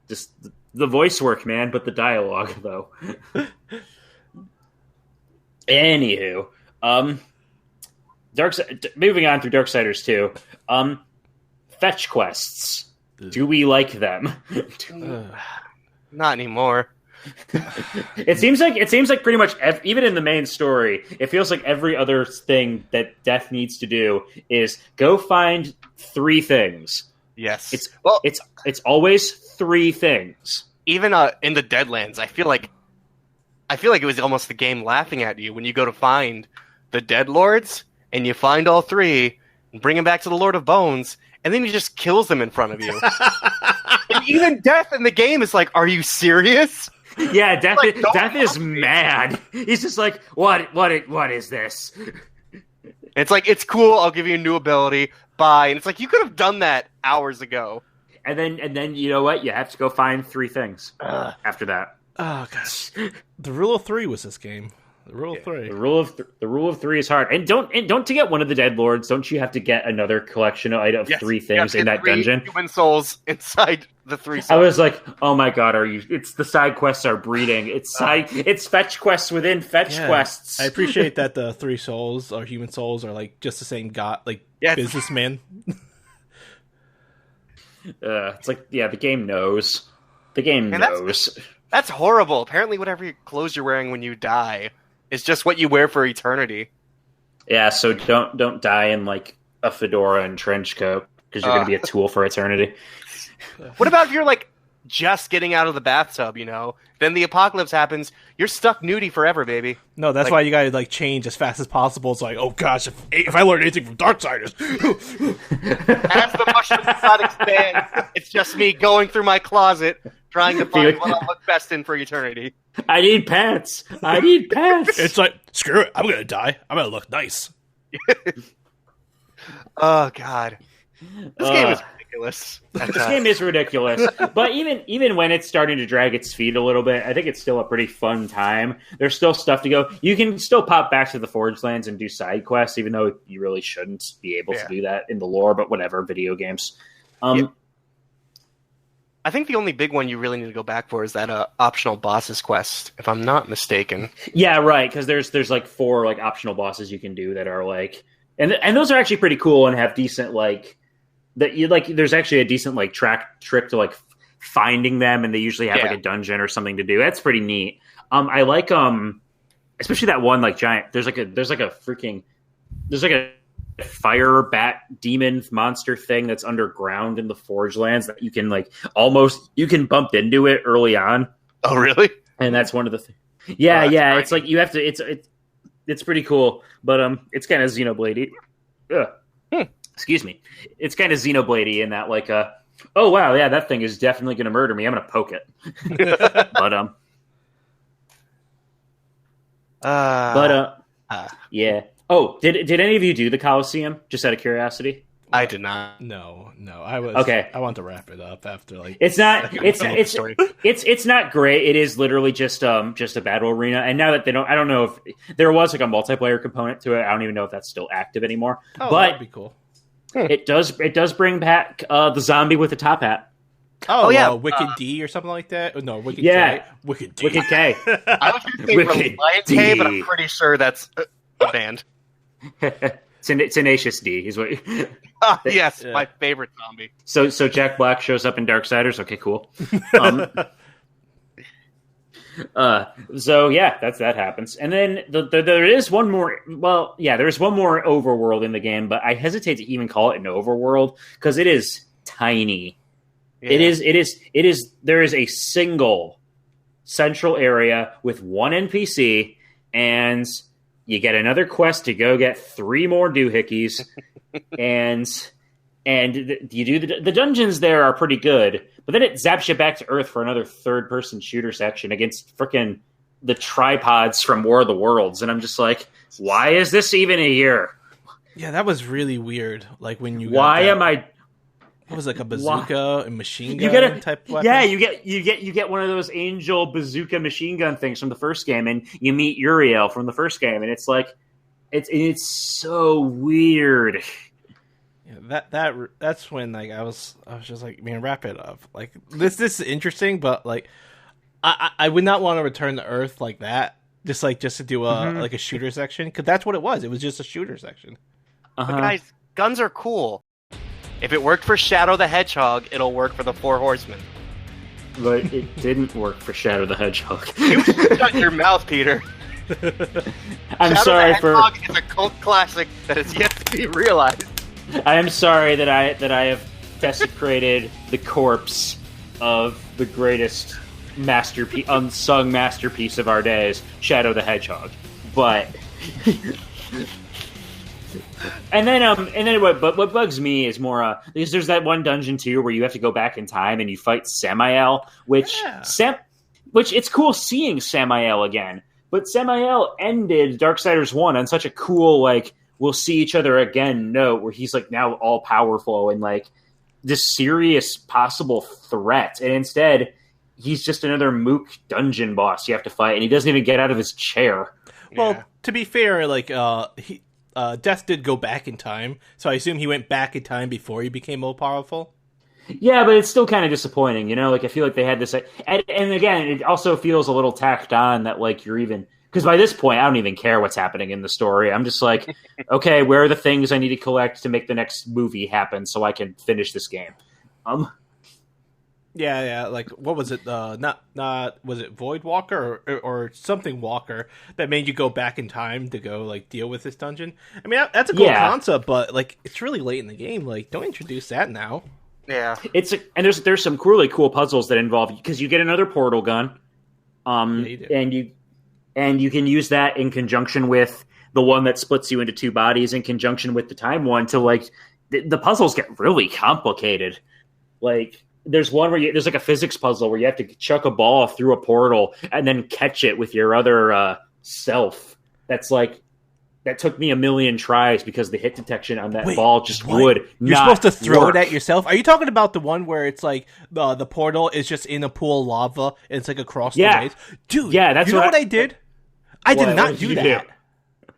Just the voice work, man, but the dialogue though. Anywho, moving on through Darksiders 2. Fetch quests. Do we like them? Not anymore. It seems like pretty much even in the main story, it feels like every other thing that Death needs to do is go find 3 things. Yes, it's always 3 things. Even in the Deadlands, I feel like it was almost the game laughing at you when you go to find the Dead Lords, and you find all three, and bring them back to the Lord of Bones, and then he just kills them in front of you. And even Death in the game is like, are you serious? Yeah, Death is mad. He's just like, what is this? It's like, it's cool, I'll give you a new ability, bye. And it's like, you could have done that hours ago. And then you know what? You have to go find 3 things after that. Oh gosh, the rule of 3 was this game. The rule of 3. The rule of 3 is hard. And don't to get one of the Dead Lords, don't you have to get another collection of 3 things in that dungeon? Human souls inside the 3 souls. I was like, oh my god, it's the side quests are breeding. It's fetch quests within fetch quests. I appreciate that the 3 souls or human souls are like just the same businessmen. It's like, yeah, the game knows. The game knows. That's horrible. Apparently whatever clothes you're wearing when you die is just what you wear for eternity. Yeah, so don't die in like a fedora and trench coat because you're going to be a tool for eternity. What about if you're like just getting out of the bathtub, Then the apocalypse happens, you're stuck nudie forever, baby. No, that's why you gotta like change as fast as possible. It's like, oh gosh, if I learned anything from Darksiders. As the mushroom facade expands, it's just me going through my closet, trying to find what I'll look best in for eternity. I need pants. It's like, screw it, I'm gonna die. I'm gonna look nice. Oh, God. This game is ridiculous. This game is ridiculous. But even when it's starting to drag its feet a little bit, I think it's still a pretty fun time. There's still stuff to go. You can still pop back to the Forge Lands and do side quests, even though you really shouldn't be able to do that in the lore, but whatever, video games. I think the only big one you really need to go back for is that optional bosses quest, if I'm not mistaken. Yeah, right, because there's like 4 like optional bosses you can do that are like... And those are actually pretty cool and have decent like... that you like. There's actually a decent like trick to like finding them, and they usually have like a dungeon or something to do. That's pretty neat. I like especially that one like giant. There's like a fire bat demon monster thing that's underground in the Forge Lands that you can like you can bump into it early on. Oh, really? And that's one of the things. Yeah, yeah. It's like you have to. It's pretty cool, but it's kind of Xenoblade. Excuse me. It's kind of Xenoblade-y in that, like, oh wow, yeah, that thing is definitely going to murder me. I'm going to poke it. Yeah. Oh, did any of you do the Colosseum? Just out of curiosity. I did not. No. I was okay. I want to wrap it up after like. It's not. It's not great. It is literally just a battle arena. And now that I don't know if there was like a multiplayer component to it. I don't even know if that's still active anymore. Oh, but that'd be cool. It does bring back the zombie with the top hat. Oh yeah, Wicked D or something like that. No, Wicked K. Wicked D. Wicked K. I was going to say Reliant K, but I'm pretty sure that's a band. Tenacious D is what. Yes, my favorite zombie. So Jack Black shows up in Darksiders. Okay, cool. So yeah, that happens, and then there is one more. Well, yeah, there is one more overworld in the game, but I hesitate to even call it an overworld because it is tiny. Yeah. It is. There is a single central area with one NPC, and you get another quest to go get 3 more doohickeys, and you do the dungeons there are pretty good, but then it zaps you back to Earth for another third-person shooter section against frickin' the tripods from War of the Worlds, and I'm just like, why is this even a year? Yeah, that was really weird. Like when you What was it, like a bazooka and machine gun type weapon? Yeah, you get one of those angel bazooka machine gun things from the first game, and you meet Uriel from the first game, and it's like it's so weird. Yeah, that's when like I was just like, man, wrap it up. Like this is interesting, but like I would not want to return to Earth like that. Just to do like a shooter section, because that's what it was. It was just a shooter section. But guys, guns are cool. If it worked for Shadow the Hedgehog, it'll work for the 4 Horsemen. But it didn't work for Shadow the Hedgehog. You shut your mouth, Peter. I'm sorry for. Shadow the Hedgehog is a cult classic that is yet to be realized. I am sorry that I have desecrated the corpse of the greatest unsung masterpiece of our days, Shadow the Hedgehog. But And then what bugs me is more because there's that one dungeon too where you have to go back in time and you fight Samael, which it's cool seeing Samael again, but Samael ended Darksiders 1 on such a cool like we'll see each other again note where he's like now all powerful and like this serious possible threat, and instead he's just another mook dungeon boss you have to fight, and he doesn't even get out of his chair. Well, to be fair, like Death did go back in time, so I assume he went back in time before he became all powerful. Yeah, but it's still kind of disappointing, you know? Like, I feel like they had this... And again, it also feels a little tacked on that, like, you're even... Because by this point, I don't even care what's happening in the story. I'm just like, okay, where are the things I need to collect to make the next movie happen so I can finish this game? Yeah, like, what was it? Not was it Void Walker or something Walker that made you go back in time to go, like, deal with this dungeon? I mean, that's a cool concept, but, like, it's really late in the game. Like, don't introduce that now. Yeah. And there's some really cool puzzles that involve... Because you get another portal gun, and you can use that in conjunction with the one that splits you into two bodies in conjunction with the time one to, like... The puzzles get really complicated. Like... There's one where there's like a physics puzzle where you have to chuck a ball through a portal and then catch it with your other self. That's like that took me a million tries because the hit detection on that ball just would not. You're supposed to throw work. it at yourself. Are you talking about the one where it's like the portal is just in a pool of lava and it's like across the waves? Dude, yeah, that's what I did. I did not do that.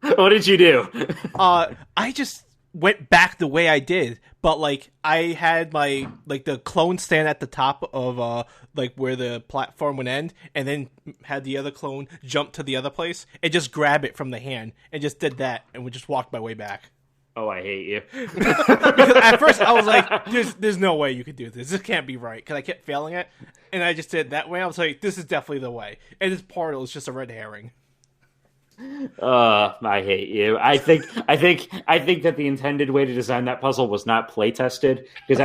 What did you do? I just went back the way I did, but like I had my like the clone stand at the top of like where the platform would end, and then had the other clone jump to the other place and just grab it from the hand, and just did that, and would just walk my way back. Oh, I hate you. Because at first I was like, "There's no way you could do this. This can't be right." Because I kept failing it, and I just did it that way. I was like, "This is definitely the way." And this portal is just a red herring. I hate you. I think that the intended way to design that puzzle was not play tested because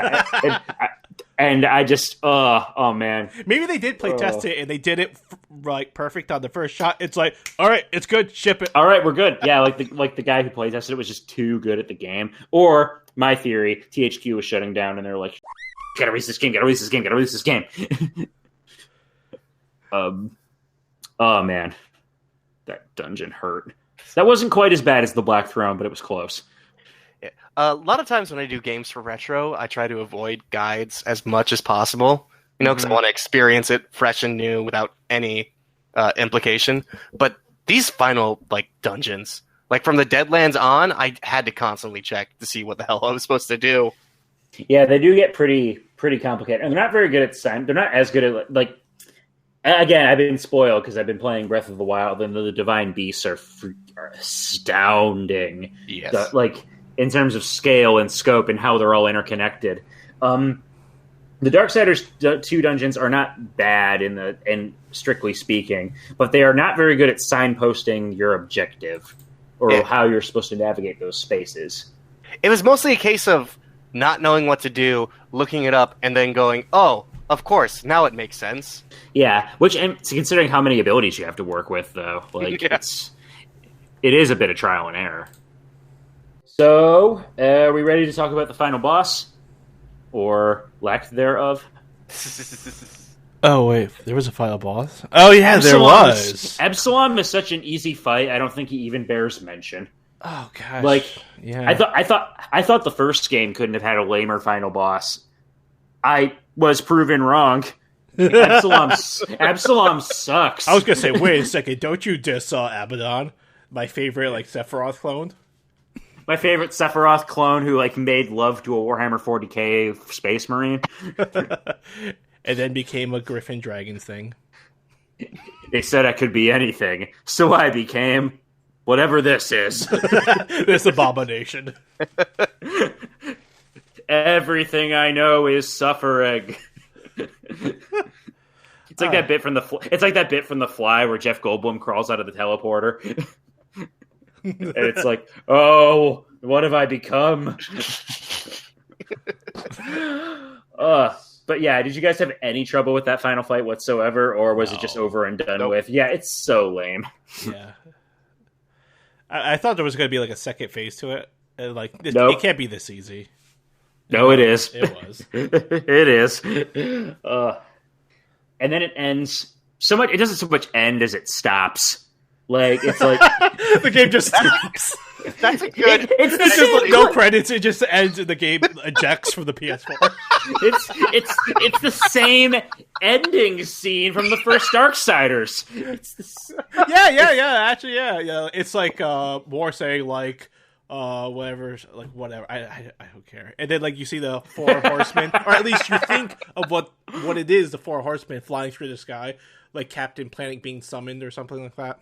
I just oh man, maybe they did play test it and they did it like perfect on the first shot. It's like, all right, it's good, ship it. All right, we're good. Yeah, like the guy who play tested it was just too good at the game. Or my theory, THQ was shutting down and they're like, gotta release this game. Oh man. That dungeon hurt. That wasn't quite as bad as the Black Throne, but it was close. Yeah. A lot of times when I do games for retro, I try to avoid guides as much as possible, you know, because I want to experience it fresh and new without any implication. But these final like dungeons, like from the Deadlands on, I had to constantly check to see what the hell I was supposed to do. Yeah, they do get pretty complicated, and they're not very good at sign. They're not as good at like. Again, I've been spoiled because I've been playing Breath of the Wild, and the Divine Beasts are astounding. Yes. Like, in terms of scale and scope and how they're all interconnected. The Darksiders 2 dungeons are not bad in strictly speaking, but they are not very good at signposting your objective or how you're supposed to navigate those spaces. It was mostly a case of not knowing what to do, looking it up, and then going, oh, of course, now it makes sense. Yeah, which, and considering how many abilities you have to work with, though, like, it is a bit of trial and error. So, are we ready to talk about the final boss? Or lack thereof? Oh, wait, there was a final boss? Oh, yeah, there was! Absalom is such an easy fight, I don't think he even bears mention. Oh, gosh. Like, yeah. I thought the first game couldn't have had a lamer final boss. I was proven wrong. Absalom sucks. I was gonna say, wait a second, don't you diss Abaddon, my favorite like Sephiroth clone? My favorite Sephiroth clone who like made love to a Warhammer 40k Space Marine, and then became a Griffin Dragon thing. They said I could be anything, so I became whatever this is. This abomination. Everything I know is suffering. It's like that bit from the Fly where Jeff Goldblum crawls out of the teleporter, and it's like, oh, what have I become? But yeah, did you guys have any trouble with that final fight whatsoever, or was it just over and done with? Yeah, it's so lame. Yeah. I thought there was going to be like a second phase to it. Nope. It can't be this easy. No, it is. It was. It is. And then it ends so much. It doesn't so much end as it stops. Like it's like the game just stops. That's a good. It's the It's same. just no credits. It just ends and the game ejects from the PS4. It's the same ending scene from the first Darksiders. Yeah. Actually, yeah. It's like War saying like whatever. I don't care. And then like you see the 4 horsemen, or at least you think of what it is. The 4 horsemen flying through the sky, like Captain Planet being summoned or something like that.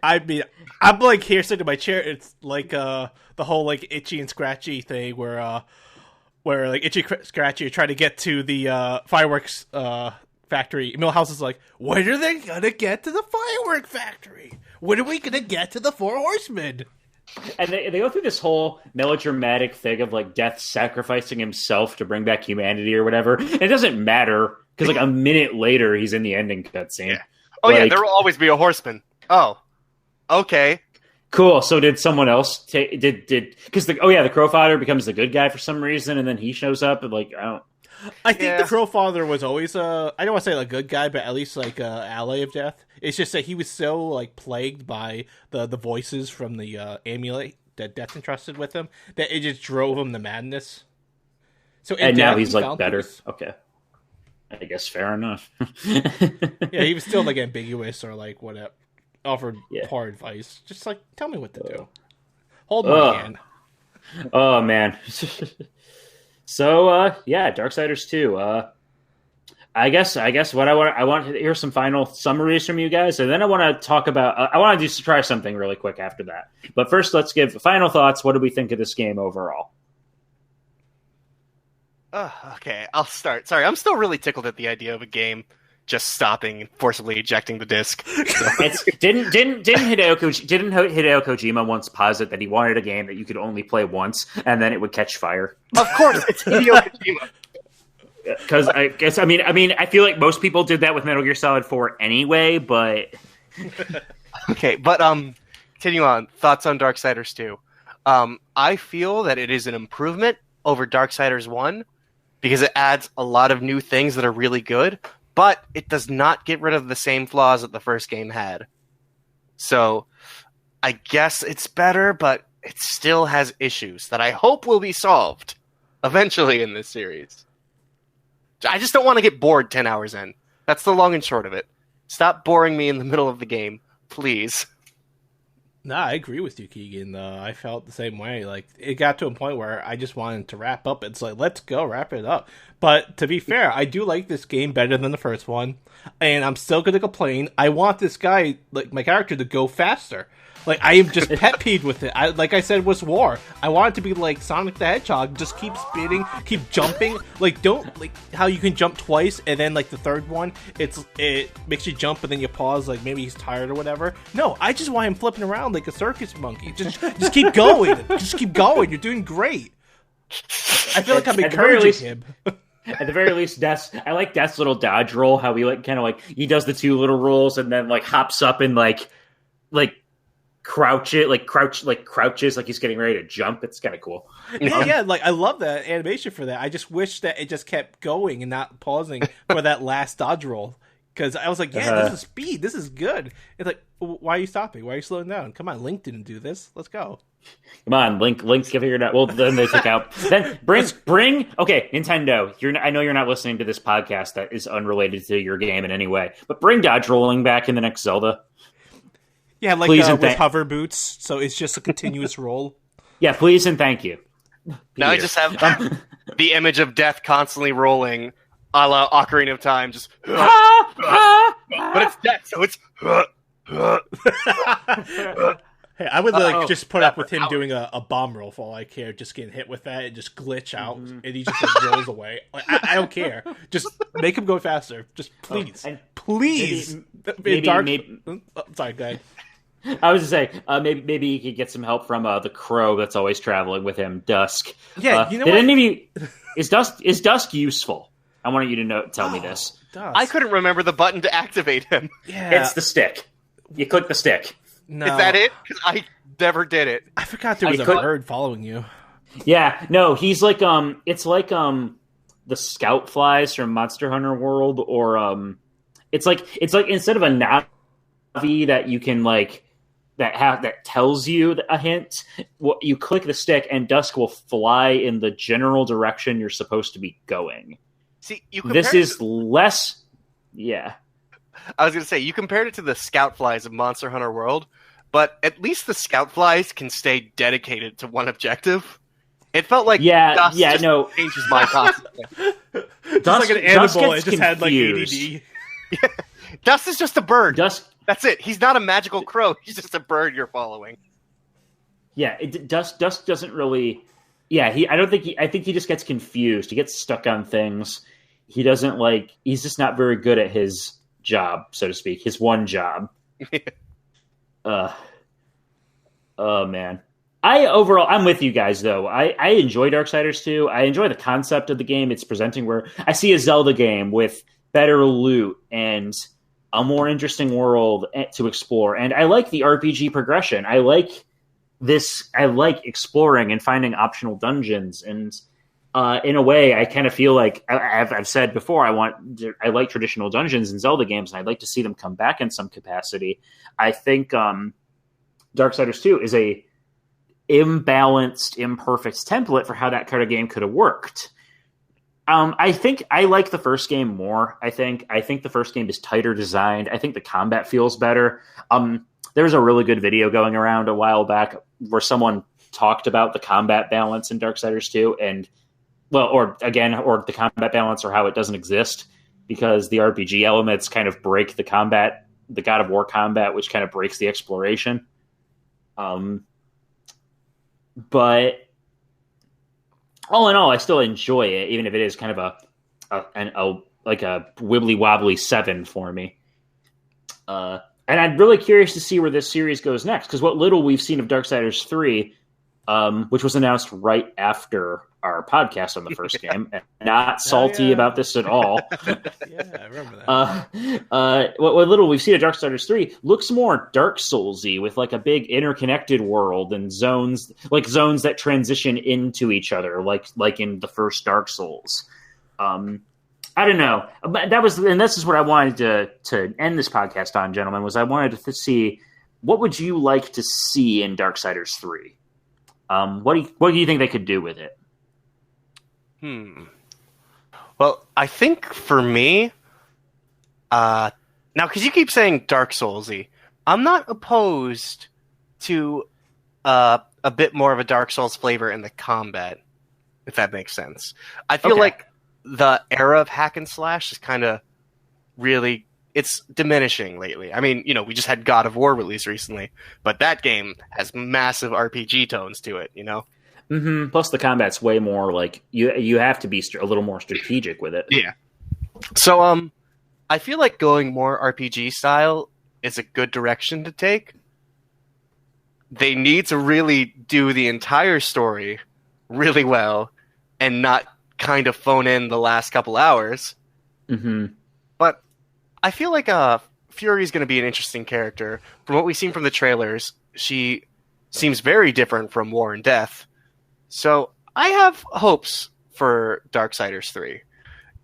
I mean, I'm like here sitting in my chair. It's like the whole like Itchy and Scratchy thing where like Itchy Scratchy are trying to get to the fireworks factory. Millhouse is like, when are they gonna get to the firework factory? When are we gonna get to the 4 horsemen? And they go through this whole melodramatic thing of like Death sacrificing himself to bring back humanity or whatever. And it doesn't matter because like a minute later he's in the ending cutscene. Yeah. Oh yeah, there will always be a horseman. Oh, okay. Cool. So did someone else did because the Crowfather becomes the good guy for some reason, and then he shows up and like I think the Crowfather was always I don't want to say like a good guy, but at least like a ally of Death. It's just that he was so like plagued by the voices from the amulet that Death entrusted with him that it just drove him to madness. So and now he's like better. Okay. I guess fair enough. Yeah, he was still like ambiguous or like whatever. Offered poor advice. Just like, tell me what to do. Hold my hand. Oh man. So Darksiders 2. I guess what I want to hear some final summaries from you guys, and then I want to talk about. I want to try something really quick after that. But first, let's give final thoughts. What do we think of this game overall? Okay, I'll start. Sorry, I'm still really tickled at the idea of a game just stopping and forcibly ejecting the disc. So. Didn't Hideo Kojima once posit that he wanted a game that you could only play once and then it would catch fire? Of course, it's Hideo Kojima. Because I feel like most people did that with Metal Gear Solid 4 anyway, but okay, but continue on. Thoughts on Darksiders 2. I feel that it is an improvement over Darksiders 1 because it adds a lot of new things that are really good, but it does not get rid of the same flaws that the first game had. So I guess it's better, but it still has issues that I hope will be solved eventually in this series. I just don't want to get bored 10 hours in. That's the long and short of it. Stop boring me in the middle of the game, please. Nah, I agree with you, Keegan. I felt the same way. Like, it got to a point where I just wanted to wrap up. It's like, let's go, wrap it up. But to be fair, I do like this game better than the first one, and I'm still going to complain. I want this guy, like my character, to go faster. Like, I am just pet peeved with it. Like I said, with War, I want it to be like Sonic the Hedgehog. Just keep spinning, keep jumping. Like, don't, like, how you can jump twice, and then, like, the third one, it makes you jump, and then you pause, like, maybe he's tired or whatever. No, I just want him flipping around like a circus monkey. Just keep going. Just keep going. You're doing great. I feel like I'm encouraging him. At the very least, I like Death's little dodge roll, how he, like, kind of, like, he does the 2 little rolls, and then, like, hops up and, like, crouches like he's getting ready to jump. It's kind of cool. Yeah, like I love that animation for that. I just wish that it just kept going and not pausing for that last dodge roll. Because I was like, this is speed. This is good. It's like, why are you stopping? Why are you slowing down? Come on, Link didn't do this. Let's go. Come on, Link's figured out. Well, then they took out. Then bring. Okay, Nintendo. I know you're not listening to this podcast that is unrelated to your game in any way, but bring dodge rolling back in the next Zelda. Yeah, like with hover boots, so it's just a continuous roll. Yeah, please and thank you. Now I just have the image of Death constantly rolling, a la Ocarina of Time, just... but it's Death, so it's... Hey, I would just put up with him doing a bomb roll for all I care, just getting hit with that and just glitch out, and he just like, rolls away. Like, I don't care. Just make him go faster. Just please. Please! Maybe, sorry, go ahead. I was going to say, maybe he could get some help from the crow that's always traveling with him, Dusk. Yeah, you know what? Is Dusk useful? I want you to tell me this. Dusk. I couldn't remember the button to activate him. Yeah. It's the stick. You click the stick. No. Is that it? Because I never did it. I forgot there was a bird following you. Yeah, no, he's like it's like the scout flies from Monster Hunter World, or it's like instead of a Navi that you can like that tells you a hint, you click the stick and Dusk will fly in the general direction you're supposed to be going. See, this is less. Yeah, I was going to say you compared it to the scout flies of Monster Hunter World, but at least the scout flies can stay dedicated to one objective. It felt like Dust changes my concept. Just like an animal, it just had like ADD. Yeah. Dust is just a bird. Dust. That's it. He's not a magical crow. He's just a bird you're following. Yeah, Dust doesn't really. Yeah, I think he just gets confused. He gets stuck on things. He doesn't like. He's just not very good at his job, so to speak. His one job. Oh man. I'm with you guys though. I enjoy Darksiders 2. I enjoy the concept of the game it's presenting, where I see a Zelda game with better loot and a more interesting world to explore. And I like the RPG progression. I like exploring and finding optional dungeons. And in a way, I kind of feel like I've said before, I like traditional dungeons in Zelda games, and I'd like to see them come back in some capacity. I think Darksiders 2 is a imbalanced, imperfect template for how that kind of game could have worked. I think I like the first game more. I think the first game is tighter designed. I think the combat feels better. There was a really good video going around a while back where someone talked about the combat balance in Darksiders 2, and or the combat balance, or how it doesn't exist because the RPG elements kind of break the combat, the God of War combat, which kind of breaks the exploration. But all in all, I still enjoy it, even if it is kind of a wibbly wobbly 7 for me. And I'm really curious to see where this series goes next, because what little we've seen of Darksiders 3, which was announced right after our podcast on the first game, and not salty about this at all. Yeah, I remember that. What little we've seen of Darksiders 3 looks more Dark Souls-y, with like a big interconnected world and zones that transition into each other, like in the first Dark Souls. I don't know, but this is what I wanted to end this podcast on, gentlemen. Was I wanted to see what would you like to see in Darksiders 3? What do you think they could do with it? Well, I think for me, now because you keep saying Dark Souls-y, I'm not opposed to a bit more of a Dark Souls flavor in the combat, if that makes sense. I feel like the era of hack and slash is kind of really, it's diminishing lately. I mean, we just had God of War released recently, but that game has massive RPG tones to it, Mm-hmm. Plus, the combat's way more like you have to be a little more strategic with it. Yeah. So, I feel like going more RPG style is a good direction to take. They need to really do the entire story really well and not kind of phone in the last couple hours. Mm-hmm. But I feel like Fury's going to be an interesting character. From what we've seen from the trailers, she seems very different from War and Death. So I have hopes for Darksiders 3.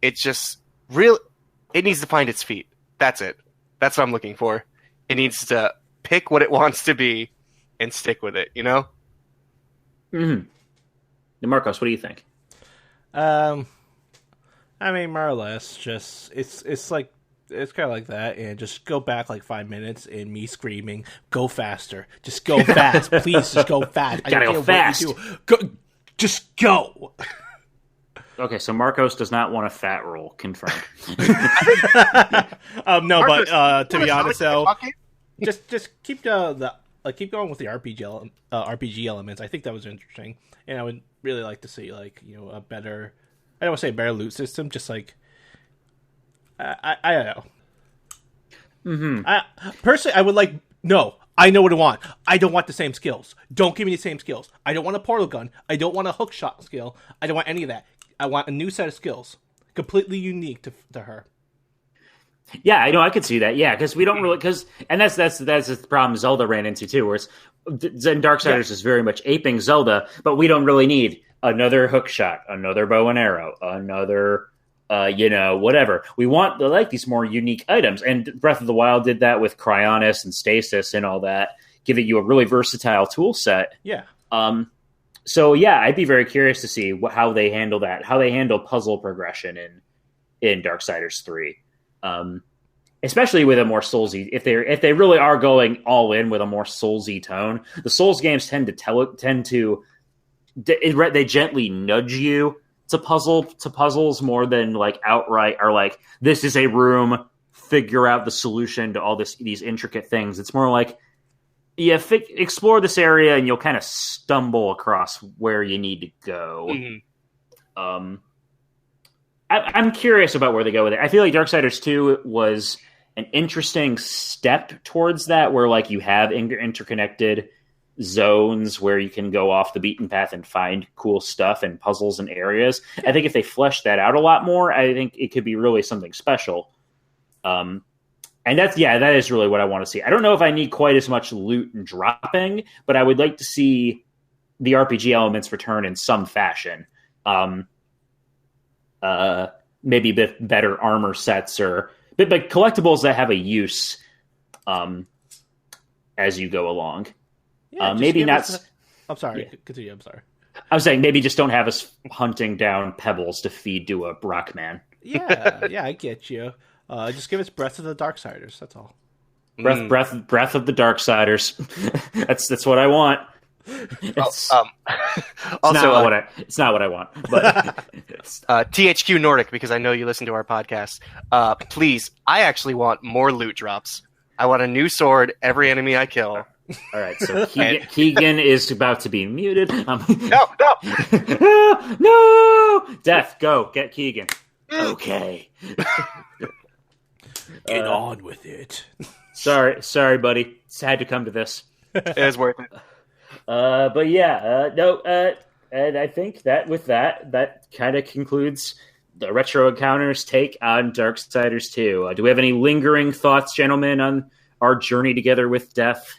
It's just it needs to find its feet. That's it. That's what I'm looking for. It needs to pick what it wants to be and stick with it, Mm-hmm. Marcos, what do you think? I mean, more or less, just it's like it's kind of like that, and just go back like 5 minutes and me screaming, "Go faster! Just go fast, please! Just go fast! I gotta go fast! Just go!" Okay, so Marcos does not want a fat roll. Confirmed. No, Marcos, but to be honest, though, just keep keep going with the RPG elements. I think that was interesting, and I would really like to see a better. I don't want to say a better loot system, just like. I don't know. Mm-hmm. Personally, I would like... No, I know what I want. I don't want the same skills. Don't give me the same skills. I don't want a portal gun. I don't want a hook shot skill. I don't want any of that. I want a new set of skills. Completely unique to her. Yeah, I know. I could see that. Yeah, because we don't really and that's the problem Zelda ran into too, where Zen Darksiders is very much aping Zelda, but we don't really need another hook shot, another bow and arrow, another whatever. We want these more unique items, and Breath of the Wild did that with Cryonis and Stasis and all that, giving you a really versatile tool set. Yeah. So yeah, I'd be very curious to see how they handle that, how they handle puzzle progression in Darksiders 3. Especially with a more Soulsy, if they really are going all in with a more Soulsy tone, the Souls games tend to they gently nudge you to puzzles more than like outright are like, this is a room, figure out the solution to all these intricate things. It's more like, explore this area and you'll kind of stumble across where you need to go. Mm-hmm. I'm curious about where they go with it. I feel like Darksiders 2 was an interesting step towards that, where like you have interconnected zones where you can go off the beaten path and find cool stuff and puzzles and areas. I think if they flesh that out a lot more, I think it could be really something special. And that is really what I want to see. I don't know if I need quite as much loot and dropping, but I would like to see the RPG elements return in some fashion. Maybe better armor sets but collectibles that have a use as you go along. Yeah, maybe not. I'm sorry. Yeah. Continue. I'm sorry. I was saying maybe just don't have us hunting down pebbles to feed to a rock man. Yeah, I get you. Just give us Breath of the Darksiders. That's all. Breath of the Darksiders. That's what I want. It's not what I want. But THQ Nordic, because I know you listen to our podcast. Please, I actually want more loot drops. I want a new sword every enemy I kill. All right, so Keegan is about to be muted. No! No! Death, go get Keegan. Okay. Get on with it. Sorry, buddy. It's had to come to this. It was worth it. But yeah, and I think that kind of concludes the Retro Encounters take on Darksiders 2. Do we have any lingering thoughts, gentlemen, on our journey together with Death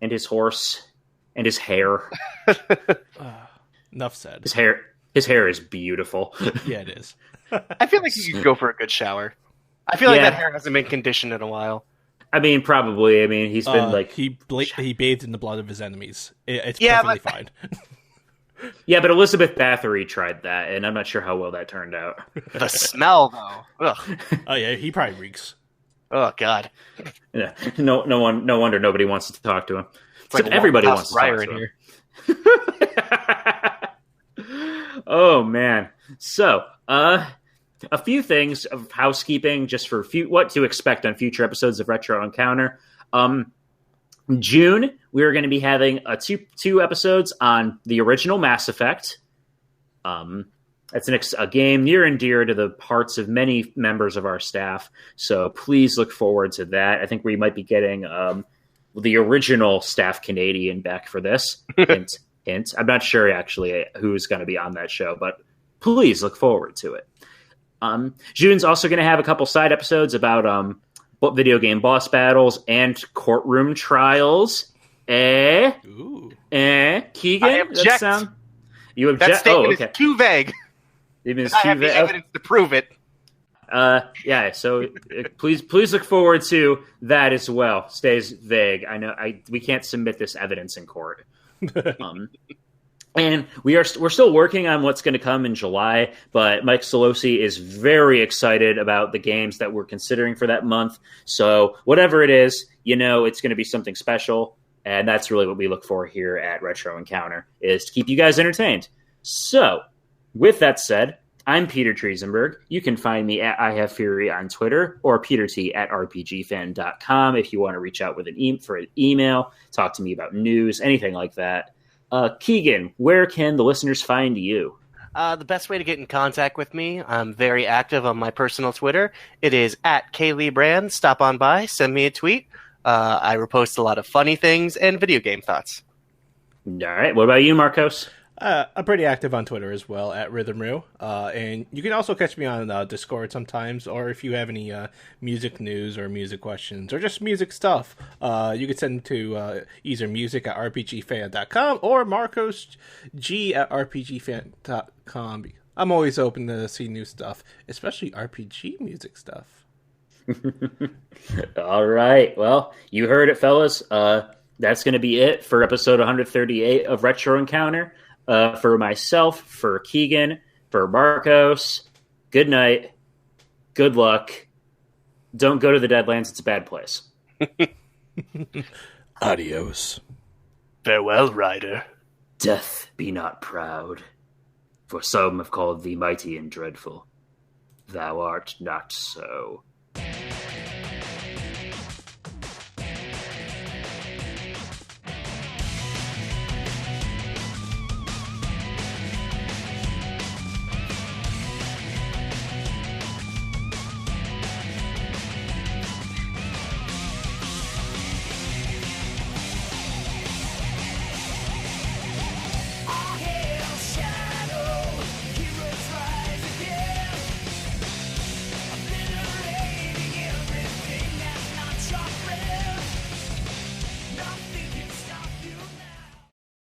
and his horse and his hair? Enough said. His hair is beautiful. Yeah, it is. I feel like you could go for a good shower. I feel like that hair hasn't been conditioned in a while. I mean, probably. I mean, he's been like... He bathed in the blood of his enemies. It's perfectly fine. Yeah, but Elizabeth Bathory tried that, and I'm not sure how well that turned out. The smell, though. Ugh. Oh, yeah, he probably reeks. Oh, God. Yeah. No wonder nobody wants to talk to him. Except like everybody wants to talk to him. Oh, man. So, a few things of housekeeping just for what to expect on future episodes of Retro Encounter. June, we're going to be having two episodes on the original Mass Effect. That's a game near and dear to the hearts of many members of our staff, so please look forward to that. I think we might be getting the original staff Canadian back for this. Hint, hint. I'm not sure actually who's going to be on that show, but please look forward to it. June's also going to have a couple side episodes about video game boss battles and courtroom trials. Ooh. Keegan? I object. You object? That statement is too vague. I have the evidence to prove it. Yeah, so please look forward to that as well. Stays vague. I know we can't submit this evidence in court. And we're still working on what's going to come in July, but Mike Solosi is very excited about the games that we're considering for that month. So whatever it is, it's going to be something special, and that's really what we look for here at Retro Encounter, is to keep you guys entertained. So, with that said, I'm Peter Triezenberg. You can find me at I Have Fury on Twitter or peterT@rpgfan.com if you want to reach out with for an email, talk to me about news, anything like that. Keegan, where can the listeners find you? The best way to get in contact with me, I'm very active on my personal Twitter. It is @KLeeBrand. Stop on by, send me a tweet. I repost a lot of funny things and video game thoughts. All right. What about you, Marcos? I'm pretty active on Twitter as well at Rhythmru, and you can also catch me on Discord sometimes. Or if you have any music news or music questions or just music stuff, you can send to either music@rpgfan.com or marcosg@rpgfan.com. I'm always open to see new stuff, especially RPG music stuff. All right, well, you heard it, fellas. That's going to be it for episode 138 of Retro Encounter. For myself, for Keegan, for Marcos, good night, good luck. Don't go to the Deadlands, it's a bad place. Adios. Farewell, Rider. Death be not proud, for some have called thee mighty and dreadful. Thou art not so.